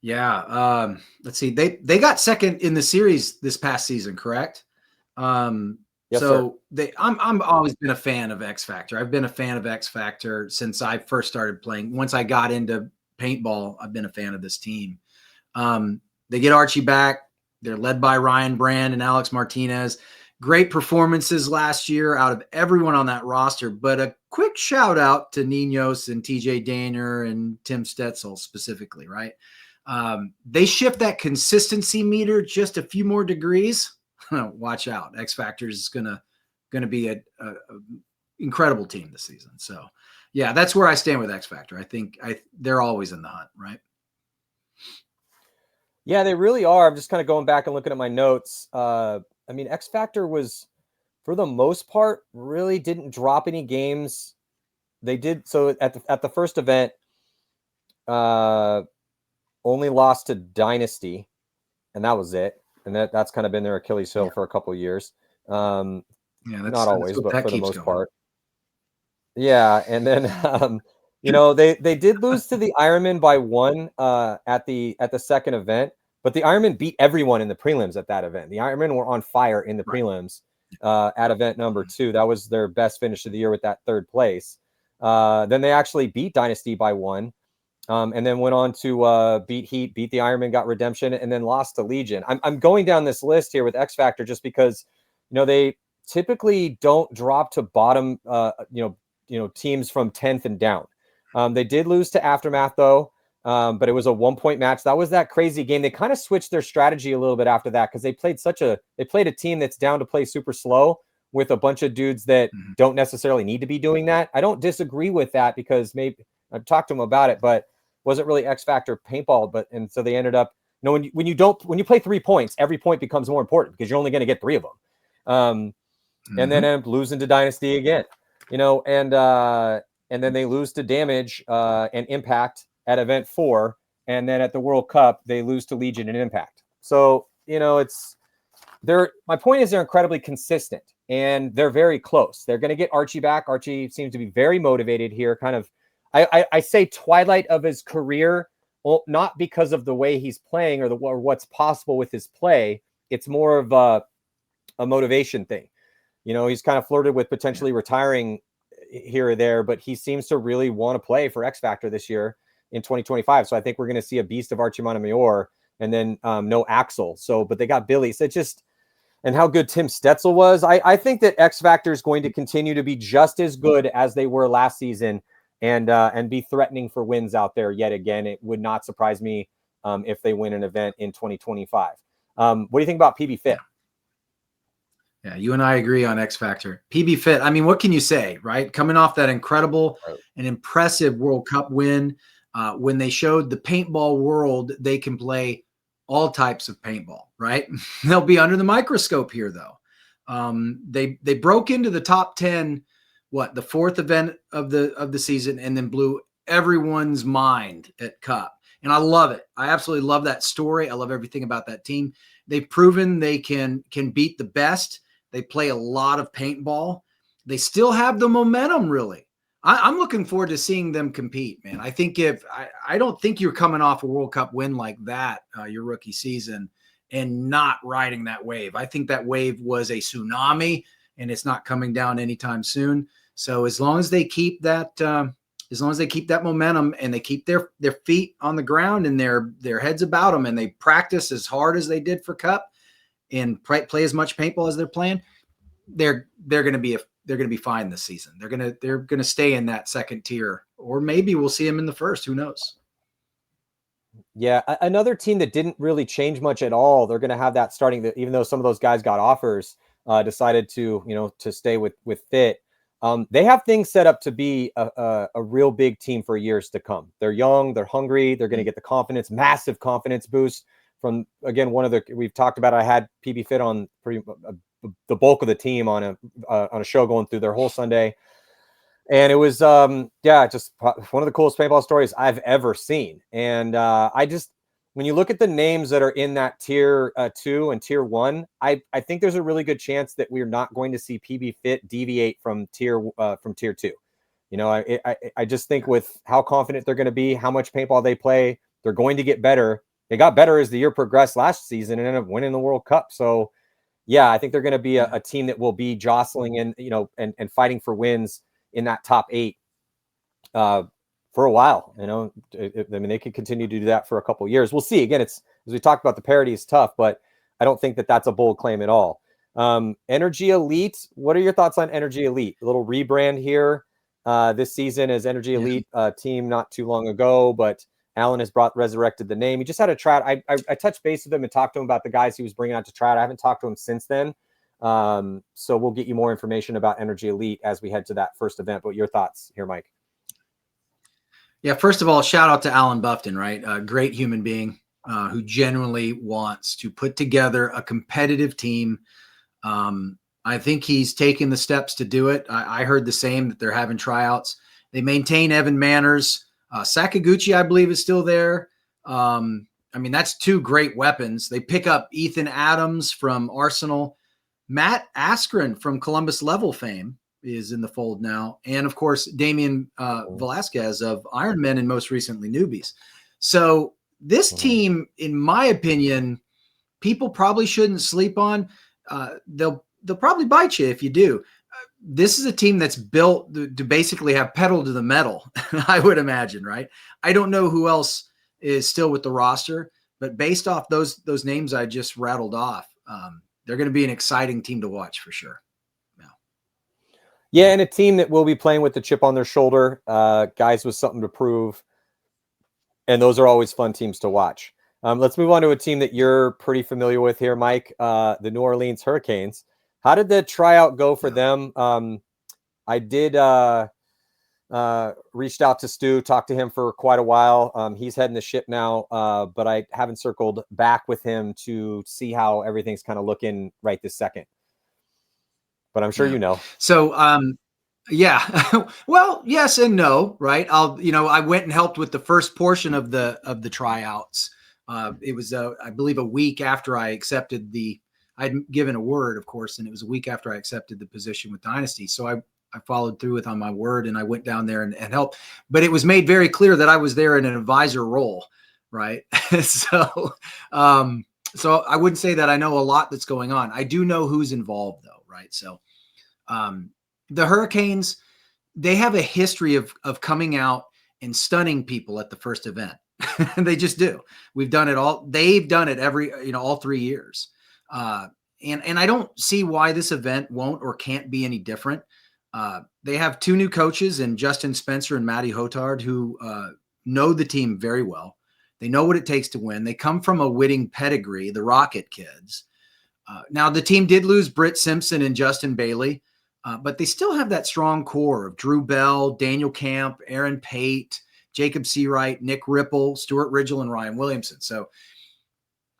Speaker 4: Yeah. Let's see. They got second in the series this past season, correct?
Speaker 3: Yes,
Speaker 4: so I'm always been a fan of X Factor. I've been a fan of X Factor since I first started playing. Once I got into paintball, I've been a fan of this team. They get Archie back. They're led by Ryan Brand and Alex Martinez. Great performances last year out of everyone on that roster, but a quick shout out to Ninos and TJ Daner and Tim Stetzel specifically, right? They shift that consistency meter just a few more degrees. Watch out. X Factor is gonna be a incredible team this season. So yeah, that's where I stand with X Factor. I think they're always in the hunt, right?
Speaker 3: Yeah, they really are. I'm just kind of going back and looking at my notes. I mean, X Factor was, for the most part, really didn't drop any games. They did so at the first event, only lost to Dynasty, and that was it. And that's kind of been their Achilles heel for a couple of years. Not always, but for the most part. Yeah, and then they did lose to the Ironman by 1 at the second event, but the Ironman beat everyone in the prelims at that event. The Ironman were on fire in the prelims at event number 2. That was their best finish of the year with that 3rd place. Then they actually beat Dynasty by 1. And then went on to beat Heat, beat the Ironman, got redemption, and then lost to Legion. I'm going down this list here with X Factor just because, they typically don't drop to bottom, teams from 10th and down. They did lose to Aftermath though, but it was a 1-point match. That was that crazy game. They kind of switched their strategy a little bit after that because they played a team that's down to play super slow, with a bunch of dudes that don't necessarily need to be doing that. I don't disagree with that because maybe I've talked to them about it, but wasn't really X Factor paintball. And so they ended up, when you play 3 points, every point becomes more important because you're only going to get 3 of them. And then end up losing to Dynasty again, and then they lose to Damage and Impact at Event 4. And then at the World Cup, they lose to Legion and Impact. So, my point is they're incredibly consistent and they're very close. They're going to get Archie back. Archie seems to be very motivated here. Kind of, I say twilight of his career, well, not because of the way he's playing or what's possible with his play. It's more of a motivation thing. He's kind of flirted with potentially retiring here or there, but he seems to really want to play for X Factor this year in 2025. So I think we're going to see a beast of Archie Montemayor and then no Axel. So, but they got Billy. So and how good Tim Stetzel was. I think that X Factor is going to continue to be just as good as they were last season and be threatening for wins out there yet again. It would not surprise me if they win an event in 2025. What do you think about PB Fit?
Speaker 4: Yeah, you and I agree on X Factor. PB Fit, I mean, what can you say, right? Coming off that incredible and impressive World Cup win, when they showed the paintball world they can play all types of paintball, right? They'll be under the microscope here, though. They broke into the top 10, the 4th event of the season, and then blew everyone's mind at Cup. And I love it. I absolutely love that story. I love everything about that team. They've proven they can beat the best. They play a lot of paintball. They still have the momentum, really. I'm looking forward to seeing them compete, man. I think I don't think you're coming off a World Cup win like that, your rookie season, and not riding that wave. I think that wave was a tsunami, and it's not coming down anytime soon. So as long as they keep that, momentum and they keep their feet on the ground and their heads about them, and they practice as hard as they did for Cup and play as much paintball as they're playing, they're going to be fine this season. They're going to stay in that second tier, or maybe we'll see them in the first. Who knows?
Speaker 3: Yeah, another team that didn't really change much at all. They're going to have that starting. Even though some of those guys got offers, decided to stay with Fit. They have things set up to be a real big team for years to come. They're young, they're hungry, they're going to get the confidence, massive confidence boost from, again, we've talked about, I had PB Fit on the bulk of the team on a show going through their whole Sunday. And it was, just one of the coolest paintball stories I've ever seen. And when you look at the names that are in that tier 2 and tier 1, I think there's a really good chance that we're not going to see PB Fit deviate from tier 2. I just think with how confident they're going to be, how much paintball they play, they're going to get better. They got better as the year progressed last season and ended up winning the World Cup. So yeah, I think they're going to be a team that will be jostling and fighting for wins in that top 8 for a while. They could continue to do that for a couple of years. We'll see. Again, it's, as we talked about, the parity is tough, but I don't think that that's a bold claim at all. Energy Elite. What are your thoughts on Energy Elite? A little rebrand here this season as Energy Elite team not too long ago, but Alan has resurrected the name. He just had a tryout. I touched base with him and talked to him about the guys he was bringing out to tryout. I haven't talked to him since then. So we'll get you more information about Energy Elite as we head to that first event. But your thoughts here, Mike?
Speaker 4: Yeah, first of all, shout out to Alan Buffton, right? A great human being who genuinely wants to put together a competitive team. I think he's taken the steps to do it. I heard the same, that they're having tryouts. They maintain Evan Manners. Sakaguchi, I believe, is still there. That's 2 great weapons. They pick up Ethan Adams from Arsenal. Matt Askren from Columbus Level fame is in the fold now. And, of course, Damian Velasquez of Iron Men and most recently Newbies. So this team, in my opinion, people probably shouldn't sleep on. They'll probably bite you if you do. This is a team that's built to basically have pedal to the metal, I would imagine, right? I don't know who else is still with the roster, but based off those names I just rattled off, they're going to be an exciting team to watch for sure.
Speaker 3: Yeah, and a team that will be playing with the chip on their shoulder, guys with something to prove, and those are always fun teams to watch. Let's move on to a team that you're pretty familiar with here, Mike, the New Orleans Hurricanes. How did the tryout go for them? I did reached out to Stu, talked to him for quite a while. He's heading the ship now, but I haven't circled back with him to see how everything's kind of looking right this second. But I'm sure you know.
Speaker 4: So, yeah, well, yes and no, right? I went and helped with the first portion of the tryouts. It was, I believe, a week after I accepted I'd given a word, of course, and it was a week after I accepted the position with Dynasty. So I followed through on my word, and I went down there and helped. But it was made very clear that I was there in an advisor role, right? So I wouldn't say that I know a lot that's going on. I do know who's involved, though, right? So the Hurricanes, they have a history of coming out and stunning people at the first event. They just do. We've done it all. They've done it all 3 years. And I don't see why this event won't or can't be any different. They have 2 new coaches in Justin Spencer and Matty Hotard, who know the team very well. They know what it takes to win. They come from a winning pedigree, the Rocket kids. Now, the team did lose Britt Simpson and Justin Bailey, but they still have that strong core of Drew Bell, Daniel Camp, Aaron Pate, Jacob Seawright, Nick Ripple, Stuart Ridgel, and Ryan Williamson. So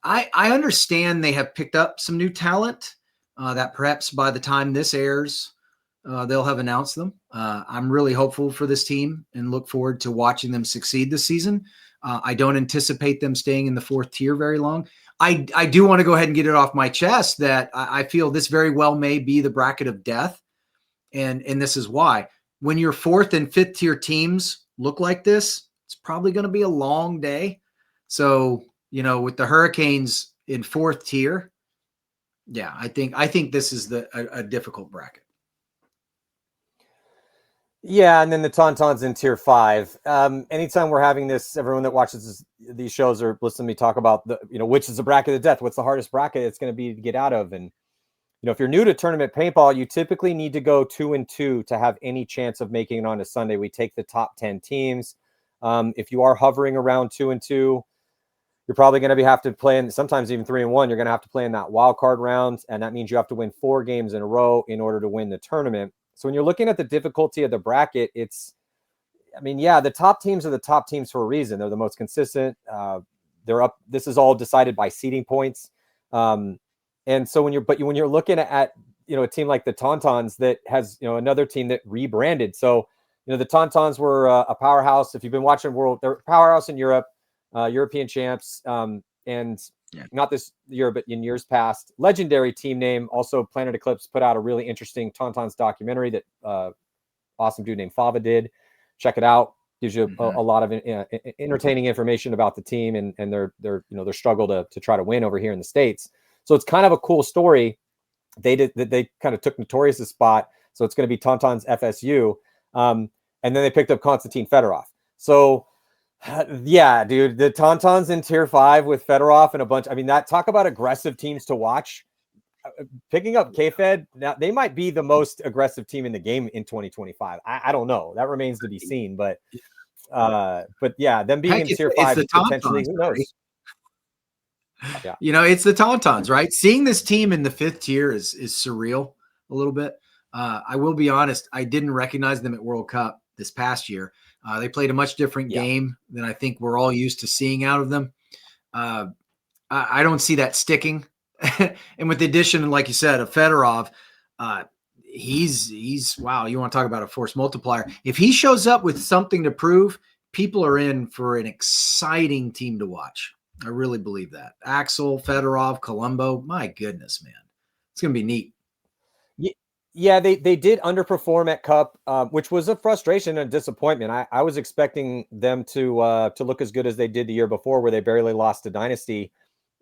Speaker 4: I understand they have picked up some new talent that perhaps by the time this airs, they'll have announced them. I'm really hopeful for this team and look forward to watching them succeed this season. I don't anticipate them staying in the 4th tier very long. I do want to go ahead and get it off my chest that I feel this very well may be the bracket of death. And this is why. When your 4th and 5th tier teams look like this, it's probably going to be a long day. So, with the Hurricanes in 4th tier, yeah, I think this is a difficult bracket.
Speaker 3: Yeah, and then the Tauntauns in tier 5. Anytime we're having this, everyone that watches these shows or listen to me talk about which is the bracket of death, what's the hardest bracket it's going to be to get out of. And if you're new to tournament paintball, you typically need to go 2-2 to have any chance of making it on a Sunday. We take the top 10 teams. If you are hovering around 2-2, you're probably going to have to play in, sometimes even 3-1. You're going to have to play in that wild card round, and that means you have to win 4 games in a row in order to win the tournament. So when you're looking at the difficulty of the bracket, the top teams are the top teams for a reason. They're the most consistent. They're up. This is all decided by seeding points. And so when you're looking at a team like the Tauntauns that has another team that rebranded. So the Tauntauns were a powerhouse. If you've been watching they're a powerhouse in Europe, European champs, and not this year, but in years past. Legendary team name. Also, Planet Eclipse put out a really interesting Tauntauns documentary that awesome dude named Fava did. Check it out. Gives you a lot of entertaining information about the team and their struggle to try to win over here in the States. So it's kind of a cool story. They kind of took Notorious's spot. So it's going to be Tauntauns FSU. And then they picked up Konstantin Fedorov. So yeah, dude, the Tauntauns in tier 5 with Fedorov and a bunch. Talk about aggressive teams to watch. Picking up K-Fed, now they might be the most aggressive team in the game in 2025. I don't know. That remains to be seen. But yeah, them being in tier 5 potentially, who knows?
Speaker 4: Yeah. It's the Tauntauns, right? Seeing this team in the 5th tier is surreal a little bit. I will be honest, I didn't recognize them at World Cup this past year. They played a much different game than I think we're all used to seeing out of them. I don't see that sticking. And with the addition, like you said, of Fedorov, he's wow, you want to talk about a force multiplier. If he shows up with something to prove, people are in for an exciting team to watch. I really believe that. Axel, Fedorov, Colombo, my goodness, man. It's going to be neat.
Speaker 3: Yeah, they did underperform at Cup, which was a frustration and disappointment. I was expecting them to look as good as they did the year before, where they barely lost to Dynasty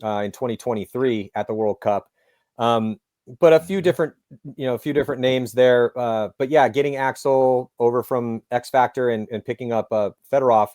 Speaker 3: in 2023 at the World Cup. But a few different names there. But yeah, getting Axel over from X Factor and picking up Fedorov,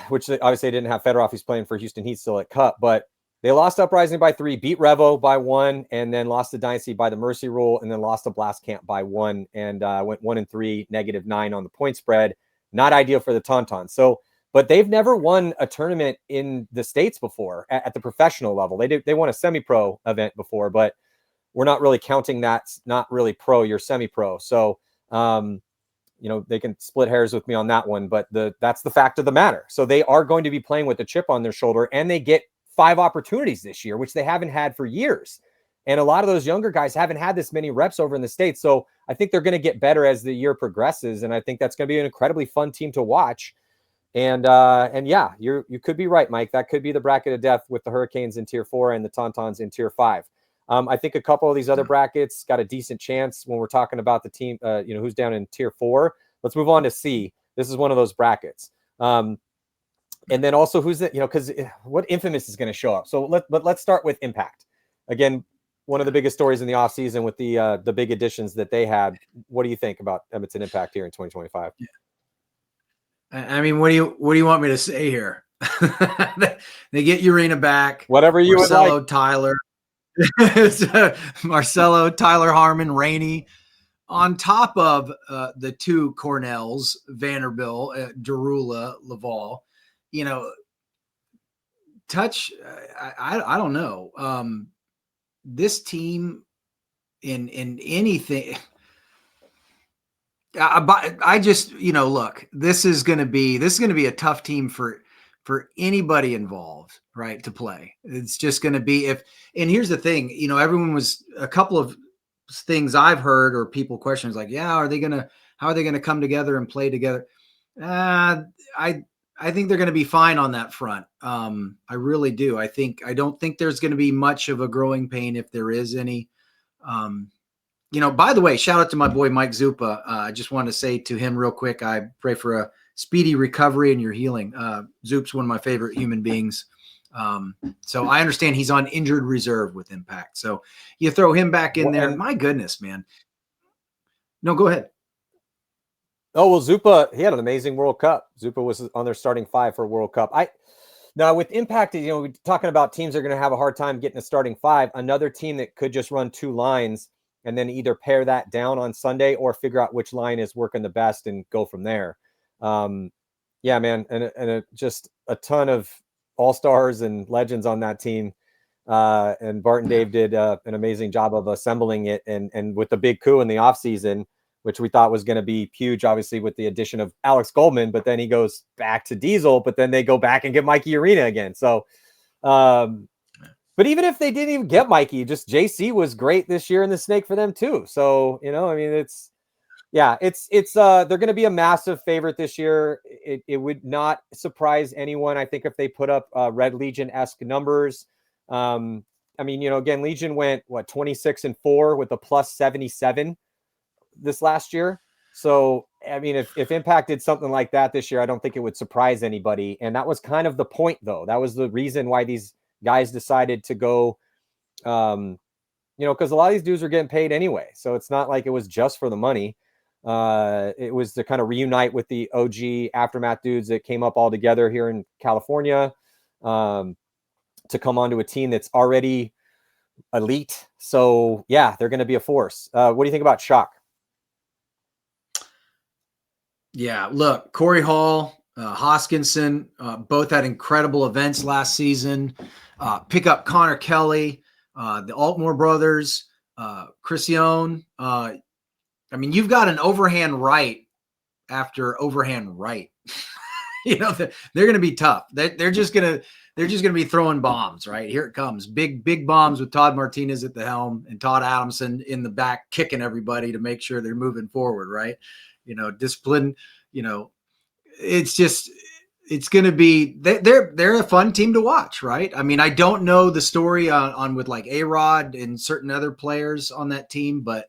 Speaker 3: which obviously they didn't have Fedorov. He's playing for Houston Heat still at Cup, but they lost Uprising by 3, beat Revo by 1, and then lost to Dynasty by the Mercy Rule, and then lost to Blast Camp by 1, and went 1-3, -9 on the point spread. Not ideal for the Tauntauns. So, but they've never won a tournament in the States before at the professional level. They won a semi-pro event before, but we're not really counting that's not really pro, you're semi-pro. So, they can split hairs with me on that one, but that's the fact of the matter. So they are going to be playing with a chip on their shoulder, and they get 5 opportunities this year, which they haven't had for years. And a lot of those younger guys haven't had this many reps over in the States. So I think they're going to get better as the year progresses. And I think that's going to be an incredibly fun team to watch. And yeah, you could be right, Mike. That could be the bracket of death with the Hurricanes in tier 4 and the Tauntauns in tier 5. I think a couple of these other brackets got a decent chance when we're talking about the team, who's down in tier 4. Let's move on to C. This is one of those brackets. And then also who's the, because what Infamous is going to show up. So let's start with Impact. Again, one of the biggest stories in the offseason with the big additions that they had. What do you think about Edmonton Impact here in 2025?
Speaker 4: Yeah. I mean, what do you want me to say here? They get Urena back.
Speaker 3: Whatever you
Speaker 4: Marcelo,
Speaker 3: would like.
Speaker 4: Tyler. Marcelo, Tyler Harmon, Rainey, on top of the 2 Cornells, Vanderbilt, Derula, Laval. Touch. I don't know. This team in anything. I just, look, this is going to be a tough team for anybody involved, right, to play. It's just going to be and here's the thing, everyone was a couple of things I've heard or people questions like, how are they going to come together and play together? I think they're going to be fine on that front. I really do. I don't think there's going to be much of a growing pain if there is any. By the way, shout out to my boy, Mike Zupa. I just wanted to say to him real quick, I pray for a speedy recovery and your healing. Zoop's one of my favorite human beings. So I understand he's on injured reserve with Impact. So you throw him back in there. My goodness, man. No, go ahead.
Speaker 3: Oh, well, Zupa, he had an amazing World Cup. Zupa was on their starting 5 for World Cup. Now with Impact, we're talking about teams that are going to have a hard time getting a starting 5. Another team that could just run 2 lines and then either pare that down on Sunday or figure out which line is working the best and go from there. Yeah, man. And just a ton of all-stars and legends on that team. And Bart and Dave did an amazing job of assembling it. And with the big coup in the offseason, which we thought was going to be huge, obviously, with the addition of Alex Goldman, but then he goes back to Diesel, but then they go back and get Mikey Urena again. So, but even if they didn't even get Mikey, just JC was great this year in the Snake for them too. So, I mean, it's they're going to be a massive favorite this year. It would not surprise anyone. I think if they put up Red Legion-esque numbers. I mean, again, Legion went 26-4 with a plus 77 this last year. So, I mean, if Impact did something like that this year, I don't think it would surprise anybody. And that was kind of the point, though. That was the reason why these guys decided to go, because a lot of these dudes are getting paid anyway. So it's not like it was just for the money. It was to kind of reunite with the OG Aftermath dudes that came up all together here in California to come onto a team that's already elite. So, yeah, they're going to be a force. What do you think about Shock?
Speaker 4: Yeah, look, Corey Hall, Hoskinson, both had incredible events last season. Pick up Connor Kelly, the Altmore brothers, Chrisione. I mean, you've got an overhand right after overhand right. They're going to be tough. They're just going to be throwing bombs, right? Here it comes. Big bombs with Todd Martinez at the helm and Todd Adamson in the back kicking everybody to make sure they're moving forward, right? Discipline, it's going to be, they're a fun team to watch, right? I mean, I don't know the story on with like A-Rod and certain other players on that team, but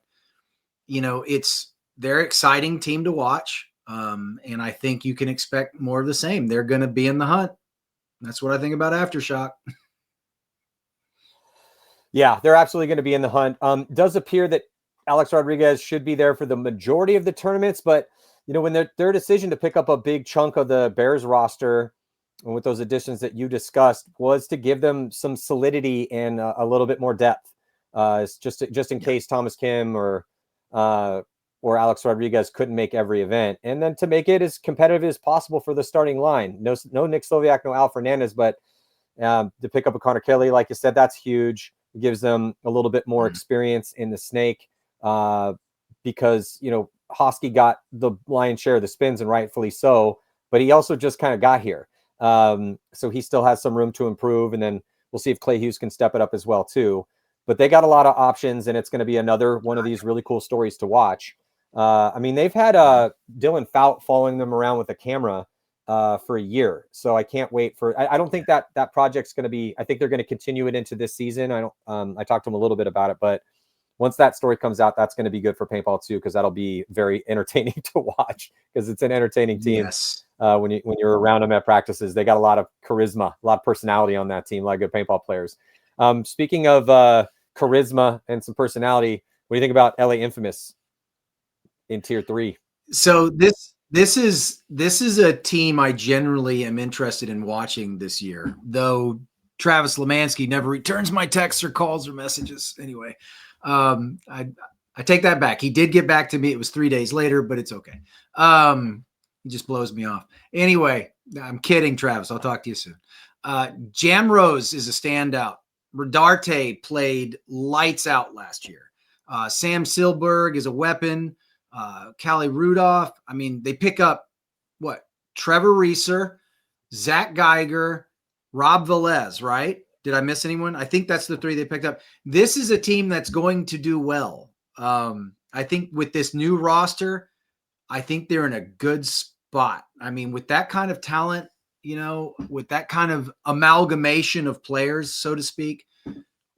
Speaker 4: they're exciting team to watch. And I think you can expect more of the same. They're going to be in the hunt. That's what I think about Aftershock.
Speaker 3: Yeah, they're absolutely going to be in the hunt. Does appear that Alex Rodriguez should be there for the majority of the tournaments, but when their decision to pick up a big chunk of the Bears roster and with those additions that you discussed was to give them some solidity and a little bit more depth, just in case Thomas Kim or Alex Rodriguez couldn't make every event, and then to make it as competitive as possible for the starting line. No Nick Sloviak, no Al Fernandez, but to pick up a Connor Kelly, like you said, that's huge. It gives them a little bit more experience in the snake because, you know, Hosky got the lion's share of the spins, and rightfully so, but he also just kind of got here. So he still has some room to improve, and then we'll see if Clay Hughes can step it up as well too. But they got a lot of options, and it's going to be another one of these really cool stories to watch. I mean, they've had Dylan Fout following them around with a camera for a year, so I can't wait for. I don't think that project's going to be. I think they're going to continue it into this season. I don't. I talked to him a little bit about it, but once that story comes out, that's going to be good for paintball too, because that'll be very entertaining to watch, because it's an entertaining team.
Speaker 4: Yes.
Speaker 3: When you're around them at practices, they got a lot of charisma, a lot of personality on that team, a lot of good paintball players. Speaking of charisma and some personality, what do you think about LA Infamous in Tier 3?
Speaker 4: So this is a team I generally am interested in watching this year, though Travis Lemansky never returns my texts or calls or messages. Anyway, I take that back. He did get back to me. It was 3 days later, but it's okay. He just blows me off. Anyway, I'm kidding, Travis. I'll talk to you soon. Jam Rose is a standout. Rodarte played lights out last year. Sam Silberg is a weapon. Callie Rudolph. I mean, they pick up what? Trevor Reeser, Zach Geiger, Rob Velez, right? Did I miss anyone? I think that's the three they picked up. This is a team that's going to do well. I think with this new roster, I think they're in a good spot. I mean, with that kind of talent, you know, with that kind of amalgamation of players, so to speak,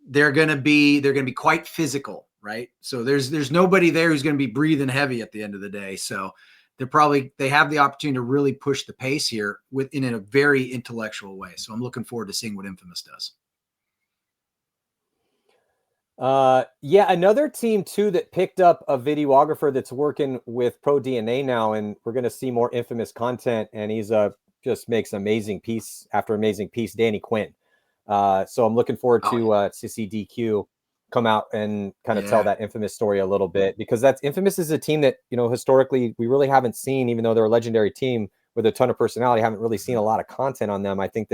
Speaker 4: they're going to be quite physical, right? So there's nobody there who's going to be breathing heavy at the end of the day. So they have the opportunity to really push the pace here in a very intellectual way. So I'm looking forward to seeing what Infamous does.
Speaker 3: Yeah, another team too that picked up a videographer that's working with Pro DNA now, and we're going to see more Infamous content, and he's just makes amazing piece after amazing piece, Danny Quinn. So I'm looking forward to see DQ come out and kind of tell that Infamous story a little bit, because Infamous is a team that, you know, historically we really haven't seen, even though they're a legendary team with a ton of personality, haven't really seen a lot of content on them. I think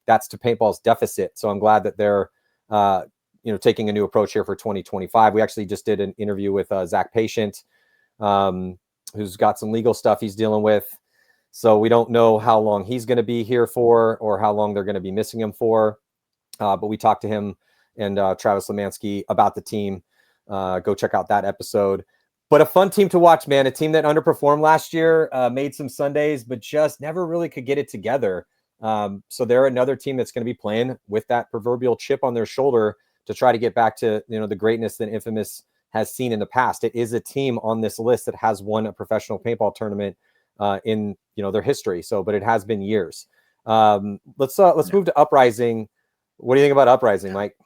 Speaker 3: that's to paintball's deficit. So I'm glad that they're, you know, taking a new approach here for 2025. We actually just did an interview with Zach Patient, who's got some legal stuff he's dealing with. So we don't know how long he's going to be here for, or how long they're going to be missing him for. But we talked to him and Travis Lemansky about the team. Go check out that episode. But a fun team to watch, man. A team that underperformed last year, made some Sundays, but just never really could get it together. So they're another team that's going to be playing with that proverbial chip on their shoulder to try to get back to, you know, the greatness that Infamous has seen in the past. It is a team on this list that has won a professional paintball tournament in, you know, their history. So, but it has been years. Let's move to Uprising. What do you think about Uprising, Mike?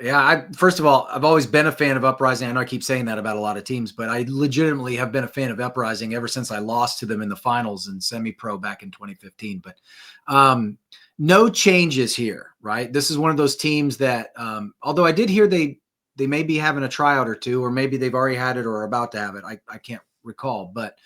Speaker 4: Yeah, first of all, I've always been a fan of Uprising. I know I keep saying that about a lot of teams, but I legitimately have been a fan of Uprising ever since I lost to them in the finals in semi-pro back in 2015. But no changes here, right? This is one of those teams that, although I did hear they may be having a tryout or two, or maybe they've already had it or are about to have it. I can't recall, but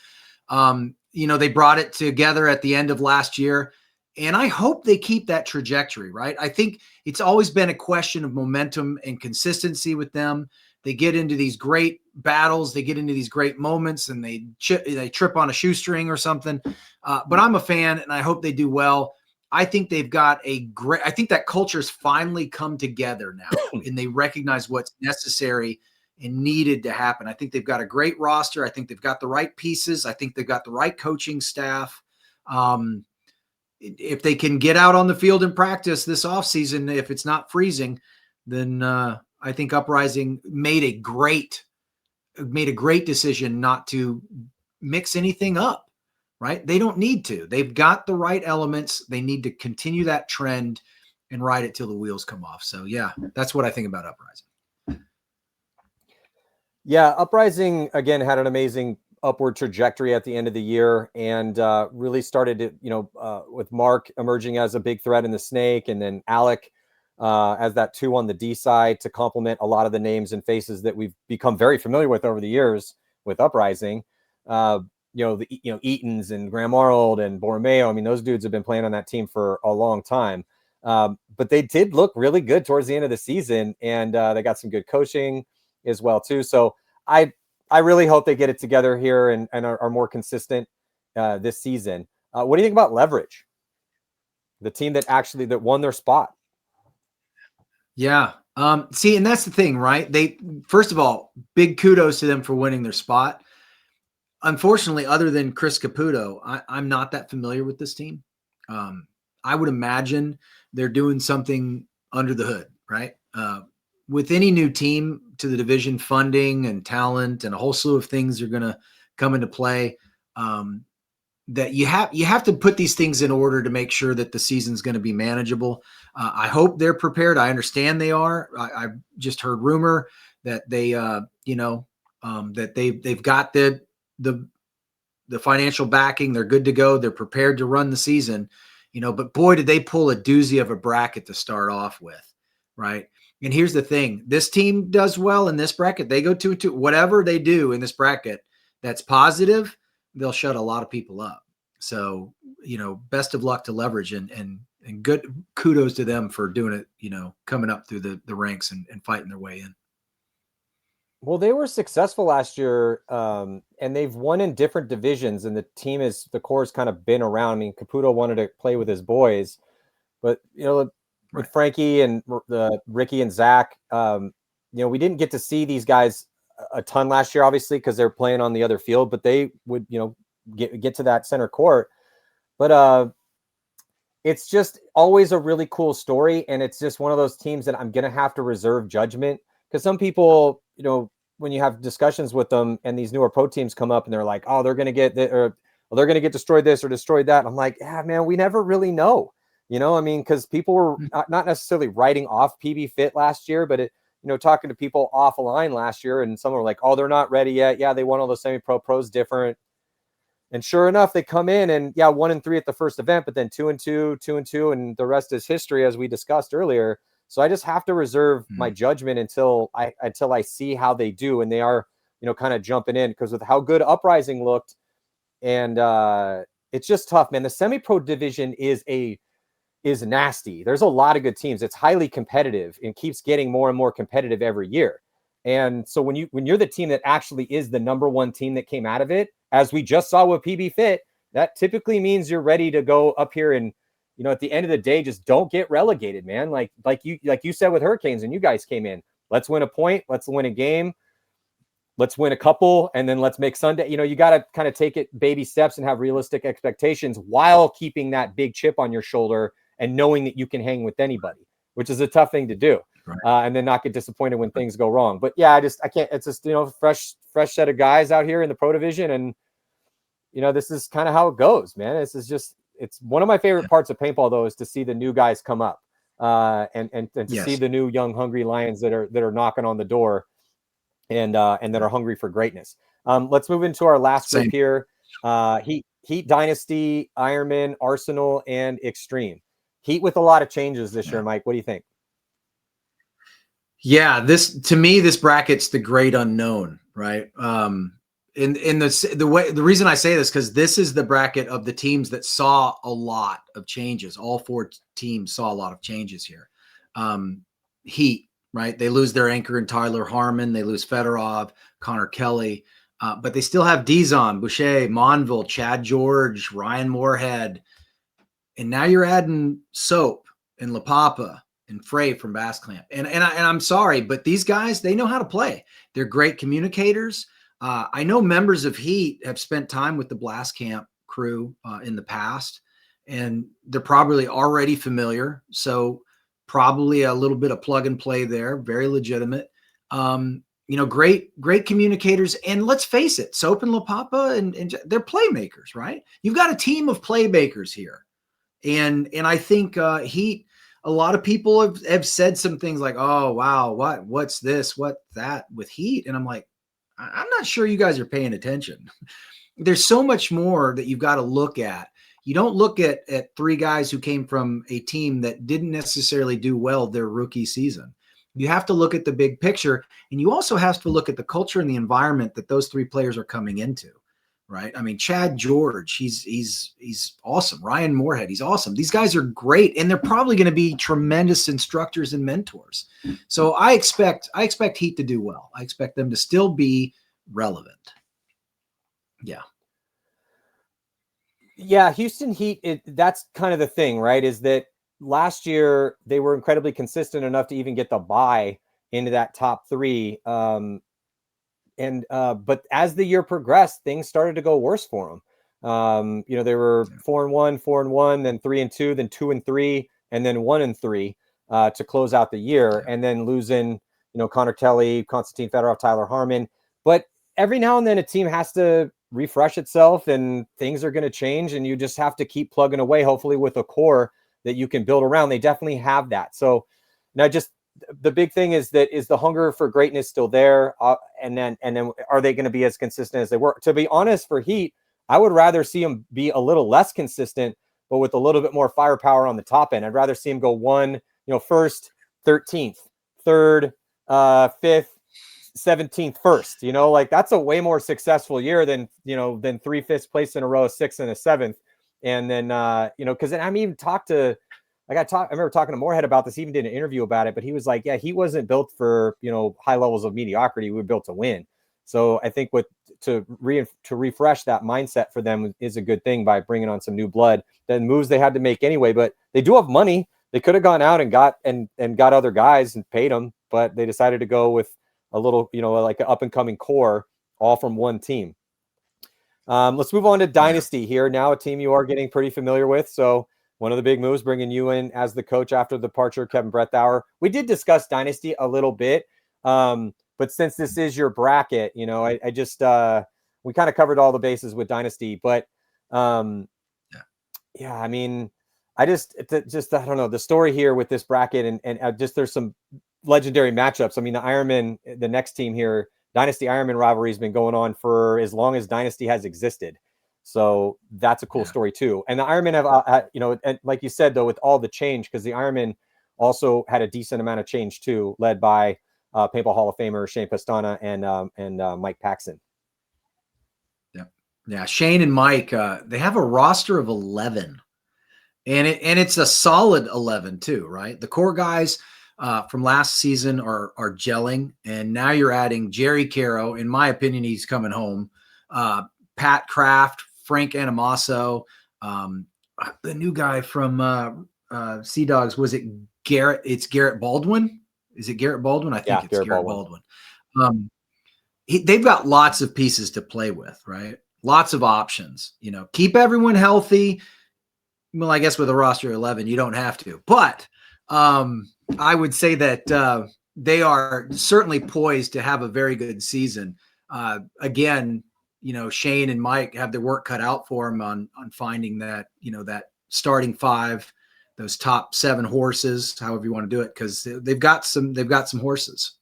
Speaker 4: you know, they brought it together at the end of last year. And I hope they keep that trajectory, right? I think it's always been a question of momentum and consistency with them. They get into these great battles, they get into these great moments, and they trip on a shoestring or something. But I'm a fan, and I hope they do well. I think they've got I think that culture's finally come together now, and they recognize what's necessary and needed to happen. I think they've got a great roster. I think they've got the right pieces. I think they've got the right coaching staff. If they can get out on the field and practice this offseason, if it's not freezing, then I think Uprising made a great decision not to mix anything up, right? They don't need to. They've got the right elements. They need to continue that trend and ride it till the wheels come off. So, yeah, that's what I think about Uprising.
Speaker 3: Yeah, Uprising, again, had an amazing upward trajectory at the end of the year, and really started to, you know, with Mark emerging as a big threat in the snake, and then Alec as that 2 on the D side to complement a lot of the names and faces that we've become very familiar with over the years with Uprising. You know, Eatons and Graham Arnold and Borromeo. I mean, those dudes have been playing on that team for a long time. But they did look really good towards the end of the season, and they got some good coaching as well too. So I really hope they get it together here and are more consistent this season. What do you think about Leverage, the team that won their spot?
Speaker 4: Yeah. See, and that's the thing, right? First of all, big kudos to them for winning their spot. Unfortunately, other than Chris Caputo, I'm not that familiar with this team. I would imagine they're doing something under the hood, right? With any new team to the division, funding and talent and a whole slew of things are going to come into play. That you have to put these things in order to make sure that the season's going to be manageable. I hope they're prepared. I understand they are. I've just heard rumor that they, that they've got the financial backing. They're good to go. They're prepared to run the season, but boy, did they pull a doozy of a bracket to start off with. Right. And here's the thing, this team does well in this bracket. They go 2-2, whatever they do in this bracket, that's positive. They'll shut a lot of people up. So, best of luck to Leverage and good kudos to them for doing it, coming up through the ranks and fighting their way in.
Speaker 3: Well, they were successful last year, and they've won in different divisions, and the core's kind of been around. I mean, Caputo wanted to play with his boys, but, with Frankie and Ricky and Zach, we didn't get to see these guys a ton last year, obviously, because they're playing on the other field, but they would, get to that center court. But it's just always a really cool story. And it's just one of those teams that I'm going to have to reserve judgment, because some people, when you have discussions with them and these newer pro teams come up and they're like, oh, they're going to get they're going to get destroyed this or destroyed that. I'm like, yeah, man, we never really know, because people were not necessarily writing off PB Fit last year, but talking to people off a line last year, and some were like, oh, they're not ready yet. Yeah, they won all the semi-pro pros different. And sure enough, they come in and 1-3 at the first event, but then 2-2, 2-2, and the rest is history, as we discussed earlier. So I just have to reserve my judgment until I see how they do. And they are, kind of jumping in, because with how good Uprising looked, and it's just tough, man. The semi-pro division is nasty. There's a lot of good teams. It's highly competitive and keeps getting more and more competitive every year. And so when you're the team that actually is the number one team that came out of it, as we just saw with PB Fit, that typically means you're ready to go up here and, at the end of the day, just don't get relegated, man. Like you said with Hurricanes, and you guys came in, let's win a point, let's win a game, let's win a couple, and then let's make Sunday. You got to kind of take it baby steps and have realistic expectations while keeping that big chip on your shoulder and knowing that you can hang with anybody, which is a tough thing to do. Right. And then not get disappointed when things go wrong. But yeah, I can't, it's just, fresh set of guys out here in the pro division. And, this is kind of how it goes, man. It's one of my favorite parts of paintball, though, is to see the new guys come up and to see the new young, hungry Lions that are knocking on the door and that are hungry for greatness. Let's move into our last group here. Heat Dynasty, Ironman, Arsenal, and Extreme. Heat with a lot of changes this year, Mike. What do you think?
Speaker 4: Yeah, to me, this bracket's the great unknown, right? The reason I say this, because this is the bracket of the teams that saw a lot of changes. All four teams saw a lot of changes here. Heat, right? They lose their anchor in Tyler Harmon. They lose Fedorov, Connor Kelly, but they still have Dizon, Boucher, Monville, Chad George, Ryan Moorhead, and now you're adding Soap and La Papa and Frey from Bass Clamp. And I'm sorry, but these guys, they know how to play. They're great communicators. I know members of Heat have spent time with the Blast Camp crew in the past, and they're probably already familiar. So probably a little bit of plug and play there. Very legitimate. Great communicators. And let's face it, Soap and La Papa, and they're playmakers, right? You've got a team of playmakers here. And I think Heat, a lot of people have said some things like, oh, wow, what's this, what that with Heat? And I'm like, I'm not sure you guys are paying attention. There's so much more that you've got to look at. You don't look at three guys who came from a team that didn't necessarily do well their rookie season. You have to look at the big picture, and you also have to look at the culture and the environment that those three players are coming into. right? I mean, Chad George, he's awesome. Ryan Moorhead, he's awesome. These guys are great, and they're probably going to be tremendous instructors and mentors. So I expect Heat to do well. I expect them to still be relevant. Yeah.
Speaker 3: Yeah, Houston Heat, that's kind of the thing, right? Is that last year they were incredibly consistent enough to even get the bye into that top three. But as the year progressed, things started to go worse for them. They were 4-1, then 3-2, then 2-3, and then 1-3 to close out the year, and then losing, Connor Kelly, Konstantin Fedorov, Tyler Harmon. But every now and then a team has to refresh itself, and things are going to change, and you just have to keep plugging away, hopefully with a core that you can build around. They definitely have that. So now the big thing is the hunger for greatness still there? And then are they going to be as consistent as they were? To be honest, for Heat, I would rather see them be a little less consistent, but with a little bit more firepower on the top end. I'd rather see them go first, 13th, third, 5th, 17th, first. That's a way more successful year than 3 5th place in a row, 6th and a 7th. And then because I remember talking to Moorhead about this. He even did an interview about it, but he was like, yeah, he wasn't built for high levels of mediocrity. We were built to win. So I think to refresh that mindset for them is a good thing by bringing on some new blood. Then moves they had to make anyway, but they do have money. They could have gone out and got other guys and paid them, but they decided to go with a little, like an up and coming core, all from one team. Let's move on to Dynasty here. Now a team you are getting pretty familiar with. So one of the big moves, bringing you in as the coach after the departure of Kevin Brettauer. We did discuss Dynasty a little bit, but since this is your bracket, we kind of covered all the bases with Dynasty. But I mean, I don't know, the story here with this bracket and there's some legendary matchups. I mean, the Ironman, the next team here, Dynasty Ironman rivalry has been going on for as long as Dynasty has existed. So that's a cool story too. And the Ironman have, and like you said, though, with all the change, because the Ironman also had a decent amount of change too, led by Paintball Hall of Famer Shane Pastana and Mike Paxson.
Speaker 4: Yeah. Shane and Mike, they have a roster of 11, and it's a solid 11 too, right? The core guys from last season are gelling, and now you're adding Jerry Caro. In my opinion, he's coming home. Pat Kraft, Frank Anamasso, the new guy from Sea Dogs. Was it Garrett? It's Garrett Baldwin. Is it Garrett Baldwin? I think it's Garrett Baldwin. They've got lots of pieces to play with, right? Lots of options. Keep everyone healthy. Well, I guess with a roster of 11, you don't have to, but I would say that they are certainly poised to have a very good season. Again, Shane and Mike have their work cut out for them on finding that, that starting five, those top 7 horses, however you want to do it, because they've got some horses.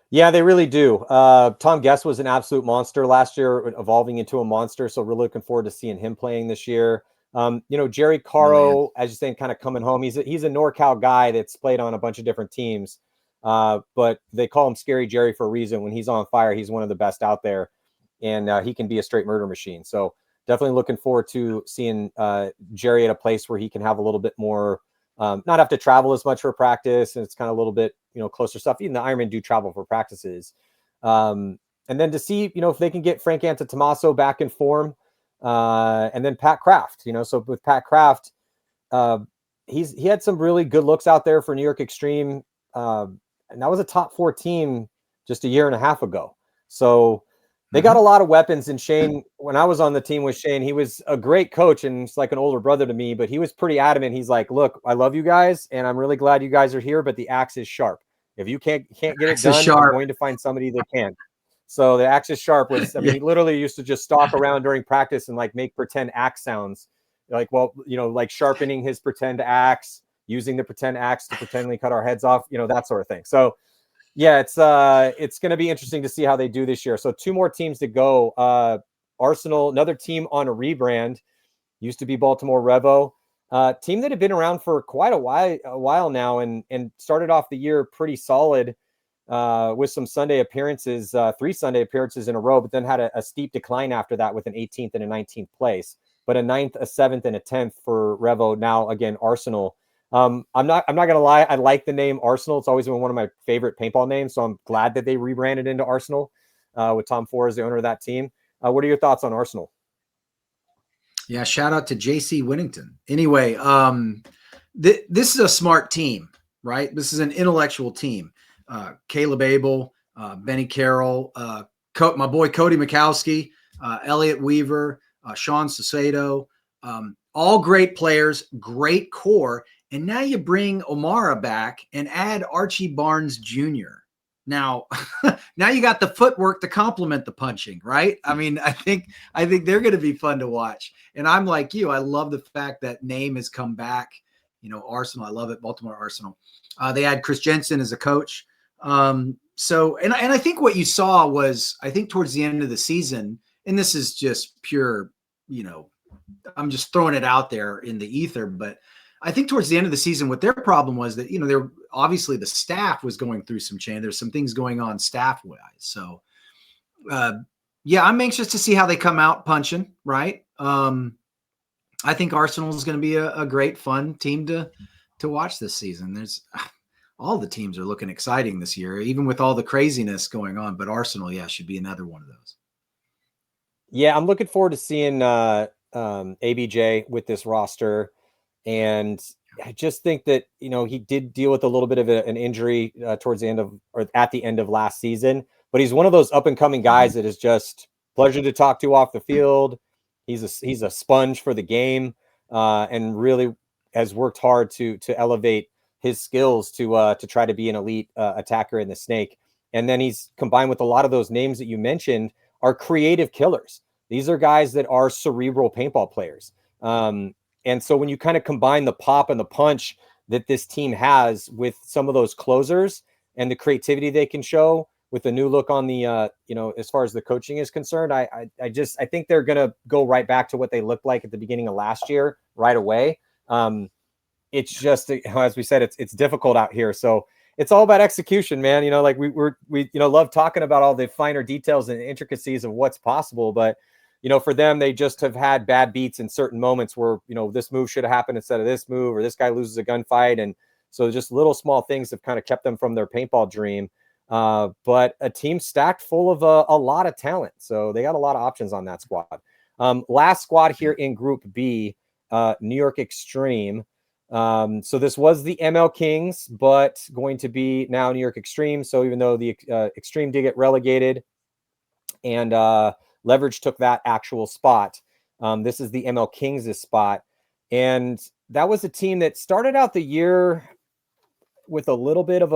Speaker 3: Yeah, they really do. Tom Guest was an absolute monster last year, evolving into a monster. So we're looking forward to seeing him playing this year. Jerry Caro, as you're saying, kind of coming home. He's a NorCal guy that's played on a bunch of different teams. But they call him Scary Jerry for a reason. When he's on fire, he's one of the best out there, and he can be a straight murder machine. So definitely looking forward to seeing Jerry at a place where he can have a little bit more, not have to travel as much for practice, and it's kind of a little bit, closer stuff. Even the Ironmen do travel for practices. And then to see, if they can get Frank Antetomaso back in form, and then Pat Kraft, so with Pat Kraft, he had some really good looks out there for New York Extreme. And that was a top 4 team just a year and a half ago. So they got a lot of weapons. And Shane, when I was on the team with Shane, he was a great coach and he's like an older brother to me, but he was pretty adamant. He's like, look, I love you guys and I'm really glad you guys are here, but the axe is sharp. If you can't get it done, I'm going to find somebody that can. So the axe is sharp. He literally used to just stalk around during practice and like make pretend axe sounds. Like, like sharpening his pretend axe, using the pretend axe to pretendly cut our heads off, that sort of thing. So yeah, it's going to be interesting to see how they do this year. So 2 more teams to go. Arsenal, another team on a rebrand, used to be Baltimore Revo, team that had been around for quite a while now and started off the year pretty solid. with some Sunday appearances, 3 Sunday appearances in a row, but then had a steep decline after that with an 18th and a 19th place, but a 9th, a 7th, and a 10th for Revo. Now again, Arsenal. I'm not gonna lie, I like the name Arsenal. It's always been one of my favorite paintball names, so I'm glad that they rebranded into Arsenal with Tom Ford as the owner of that team. What are your thoughts on Arsenal?
Speaker 4: Yeah, shout out to JC Winnington. Anyway, this is a smart team, right? This is an intellectual team. Caleb Abel, Benny Carroll, my boy Cody Mikowski, Elliot Weaver, Sean Sacedo, all great players, great core. And now you bring O'Mara back and add Archie Barnes Jr. Now, now you got the footwork to complement the punching, right? I mean, I think they're going to be fun to watch. And I'm like you, I love the fact that name has come back. You know, Arsenal, I love it. Baltimore Arsenal. They had Chris Jensen as a coach. So, and I think what you saw was, I think towards the end of the season, and this is just pure, you know, I'm just throwing it out there in the ether, but I think towards the end of the season, what their problem was that, you know, they're obviously the staff was going through some change. There's some things going on staff wise. So, yeah, I'm anxious to see how they come out punching. Right. I think Arsenal is going to be a great fun team to watch this season. There's all the teams are looking exciting this year, even with all the craziness going on, but Arsenal, yeah, should be another one of those.
Speaker 3: Yeah. I'm looking forward to seeing, ABJ with this roster. And I just think that, you know, he did deal with a little bit of an injury towards the end of, or at the end of last season, but he's one of those up and coming guys that is just pleasure to talk to off the field. He's a sponge for the game, and really has worked hard to elevate his skills to try to be an elite attacker in the Snake. And then he's combined with a lot of those names that you mentioned are creative killers. These are guys that are cerebral paintball players. And so when you kind of combine the pop and the punch that this team has with some of those closers and the creativity they can show with the new look on the, you know, as far as the coaching is concerned, I think they're going to go right back to what they looked like at the beginning of last year right away. It's just, as we said, it's difficult out here. So it's all about execution, man. You know, like we you know, love talking about all the finer details and intricacies of what's possible, but you know, for them, they just have had bad beats in certain moments where, you know, this move should have happened instead of this move, or this guy loses a gunfight. And so just little small things have kind of kept them from their paintball dream. But a team stacked full of a lot of talent. So they got a lot of options on that squad. Last squad here in Group B, New York Extreme. So this was the ML Kings, but going to be now New York Extreme. So even though the Extreme did get relegated and Leverage took that actual spot, this is the ML Kings' spot. And that was a team that started out the year with a little bit of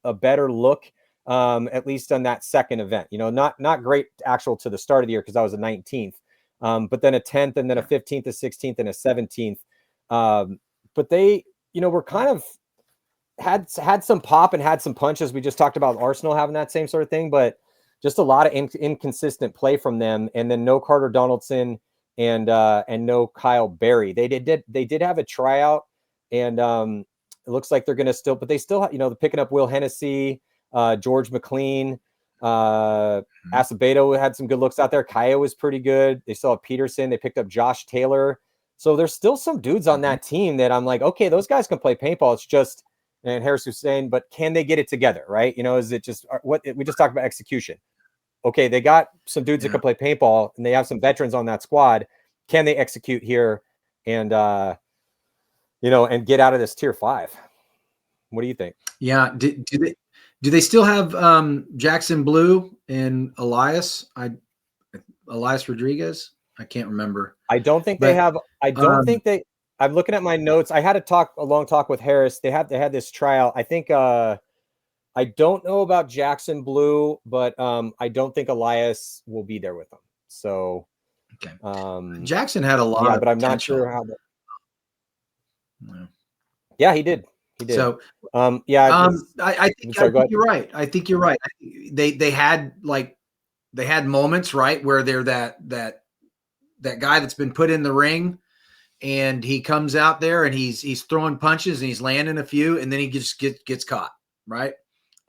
Speaker 3: a better look, at least on that second event. You know, not great actual to the start of the year because that was a 19th, but then a 10th and then a 15th, a 16th, and a 17th. But they, you know, were kind of had some pop and had some punches. We just talked about Arsenal having that same sort of thing, but just a lot of inconsistent play from them. And then no Carter Donaldson and no Kyle Berry. They did have a tryout, and it looks like they're going to still, but they still, you know, they're picking up Will Hennessy, George McLean, Acevedo had some good looks out there. Kaya was pretty good. They still have Peterson. They picked up Josh Taylor. So there's still some dudes on that team that I'm like, okay, those guys can play paintball. It's just, and Harris Hussein, but can they get it together? Right. You know, is it just what we just talked about execution? Okay, they got some dudes that can play paintball, and they have some veterans on that squad. Can they execute here and, you know, and get out of this tier 5? What do you think?
Speaker 4: Yeah. Do they still have Jackson Blue and Elias Rodriguez? I can't remember.
Speaker 3: I don't think they have. I don't think they. I'm looking at my notes. I had a long talk with Harris. They had this tryout. I think. I don't know about Jackson Blue, but I don't think Elias will be there with them. So,
Speaker 4: okay. Jackson had a lot,
Speaker 3: but I'm not sure how. Yeah, he did. He did. So,
Speaker 4: I think you're right. I think you're right. They had moments, right, where they're that guy that's been put in the ring, and he comes out there and he's throwing punches and he's landing a few, and then he just gets caught, right?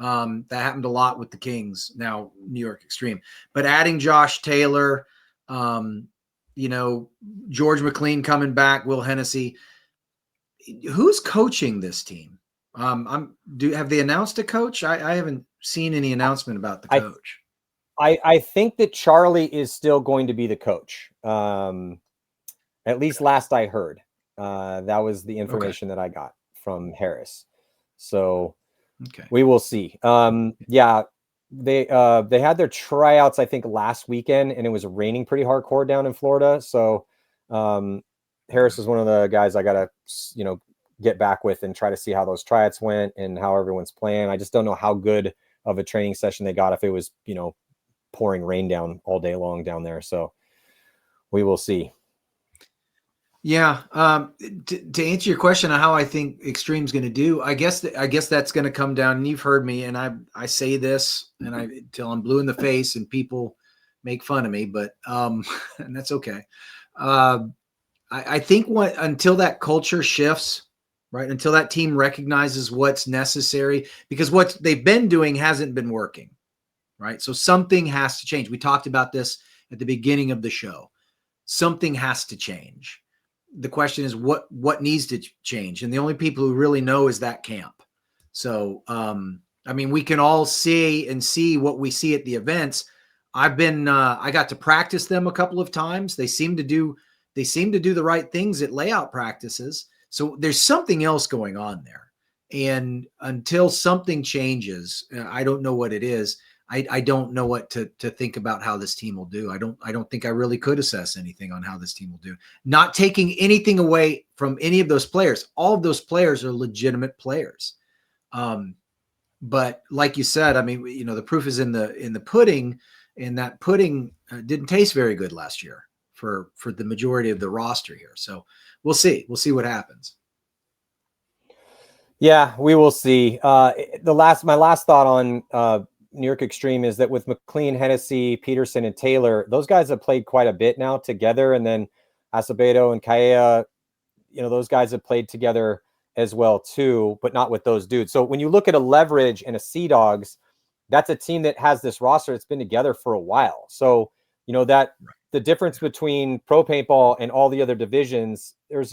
Speaker 4: That happened a lot with the Kings, now New York Extreme. But adding Josh Taylor, George McLean coming back, Will Hennessy. Who's coaching this team? Have they announced a coach? I haven't seen any announcement about the coach.
Speaker 3: I think that Charlie is still going to be the coach. At least last I heard. That was the information that I got from Harris. So we will see. They had their tryouts, I think, last weekend, and it was raining pretty hardcore down in Florida. So Harris is one of the guys I got to, get back with and try to see how those tryouts went and how everyone's playing. I just don't know how good of a training session they got if it was, pouring rain down all day long down there. So we will see.
Speaker 4: Yeah. To answer your question on how I think Extreme's going to do, I guess that's going to come down, and you've heard me, and I say this till I'm blue in the face and people make fun of me, but and that's okay. I think until that culture shifts, right? Until that team recognizes what's necessary, because what they've been doing hasn't been working, right? So something has to change. We talked about this at the beginning of the show. Something has to change. The question is what needs to change? And the only people who really know is that camp. So, we can all see what we see at the events. I got to practice them a couple of times. They seem to do the right things at layout practices. So there's something else going on there. And until something changes, I don't know what it is. I don't know what to think about how this team will do. I don't think I really could assess anything on how this team will do. Not taking anything away from any of those players. All of those players are legitimate players. But like you said, the proof is in the pudding, and that pudding didn't taste very good last year for the majority of the roster here. So we'll see. We'll see what happens.
Speaker 3: Yeah, we will see. My last thought on New York Extreme is that with McLean, Hennessy, Peterson, and Taylor, those guys have played quite a bit now together. And then Acevedo and Caella, those guys have played together as well too, but not with those dudes. So when you look at a Leverage and a Sea Dogs, that's a team that has this roster that's been together for a while. So, that the difference between pro paintball and all the other divisions, there's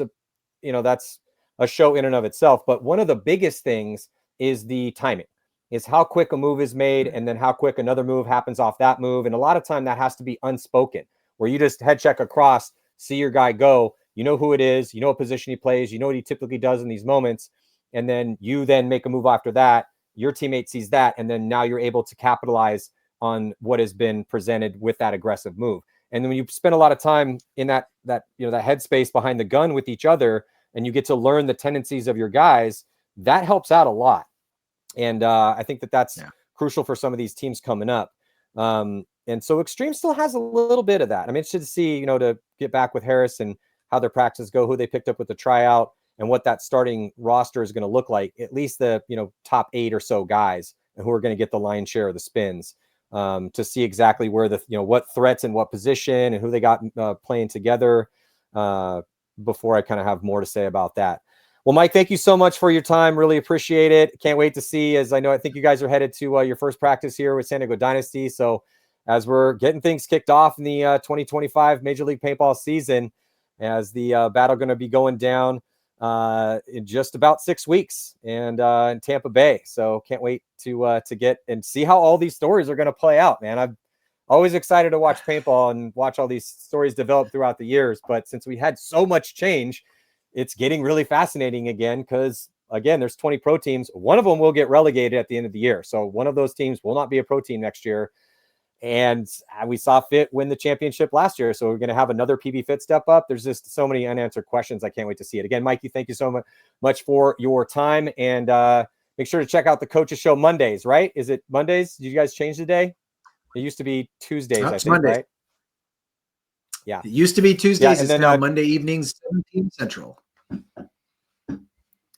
Speaker 3: that's a show in and of itself. But one of the biggest things is the timing. Is how quick a move is made and then how quick another move happens off that move. And a lot of time that has to be unspoken, where you just head check across, see your guy go, who it is, what position he plays, what he typically does in these moments. And then you then make a move after that. Your teammate sees that. And then now you're able to capitalize on what has been presented with that aggressive move. And then when you spend a lot of time in that headspace behind the gun with each other, and you get to learn the tendencies of your guys, that helps out a lot. And I think that's crucial for some of these teams coming up. And so Extreme still has a little bit of that. I'm interested to see, to get back with Harris and how their practices go, who they picked up with the tryout, and what that starting roster is going to look like. At least the, top 8 or so guys who are going to get the lion's share of the spins, to see exactly where what threats and what position and who they got playing together, before I kind of have more to say about that. Well, Mike, thank you so much for your time. Really appreciate it. Can't wait to see, I think you guys are headed to your first practice here with San Diego Dynasty. So as we're getting things kicked off in the 2025 Major League Paintball season, as the battle going to be going down in just about 6 weeks and in Tampa Bay. So can't wait to get and see how all these stories are going to play out, man. I'm always excited to watch paintball and watch all these stories develop throughout the years. But since we had so much change, it's getting really fascinating again, because again, there's 20 pro teams. One of them will get relegated at the end of the year. So one of those teams will not be a pro team next year. And we saw Fit win the championship last year. So we're going to have another PB Fit step up. There's just so many unanswered questions. I can't wait to see it. Again, Mikey, thank you so much for your time. And make sure to check out the Coaches Show Mondays, right? Is it Mondays? Did you guys change the day? It used to be Tuesdays, I think,
Speaker 4: Mondays.
Speaker 3: Right? Yeah.
Speaker 4: It used to be Tuesdays.
Speaker 3: Yeah,
Speaker 4: it's
Speaker 3: then,
Speaker 4: now Monday evenings, 17 Central.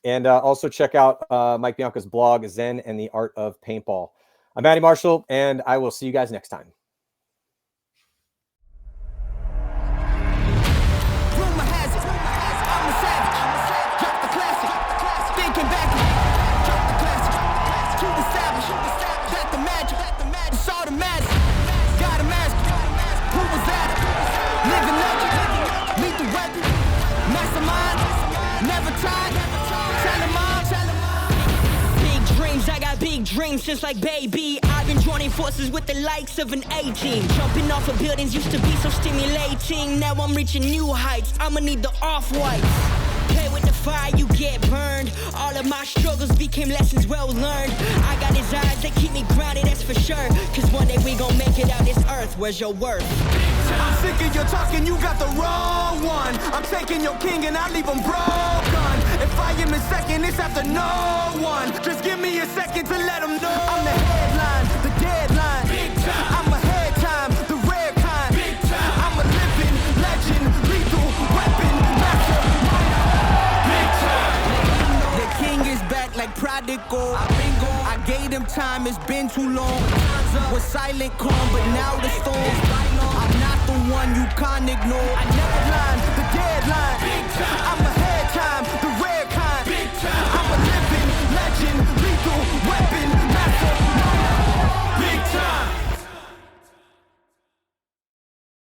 Speaker 3: And also check out Mike Bianca's blog, Zen and the Art of Paintball. I'm Matty Marshall, and I will see you guys next time.
Speaker 2: Rumor has it, I'm a savage. Drop the classic, thinking back. Drop the classic, to the savage. That the magic, it's automatic. Got a mask. Who was that? Living legend, lethal weapon, mastermind, never tied. Tell him all.
Speaker 1: Big dreams, I got big dreams since like baby. I've been joining forces with the likes of an A-team. Jumping off of buildings used to be so stimulating. Now I'm reaching new heights, I'ma need the off-whites. Play with the fire, you get burned. All of my struggles became lessons well learned. I got his eyes, they keep me grounded, that's for sure. Cause one day we gon' make it out this earth, where's your worth?
Speaker 2: I'm sick of your talking, you got the wrong one. I'm taking your king and I leave him broken. If I am in second, it's after no one. Just give me a second to let him know. I'm the headline, the deadline. I'm ahead time, the rare kind. I'm a living legend, lethal weapon, master. The king is back like prodigal. I gave him time, it's been too long. Was silent calm, but now the storm. I'm not the one you can't ignore.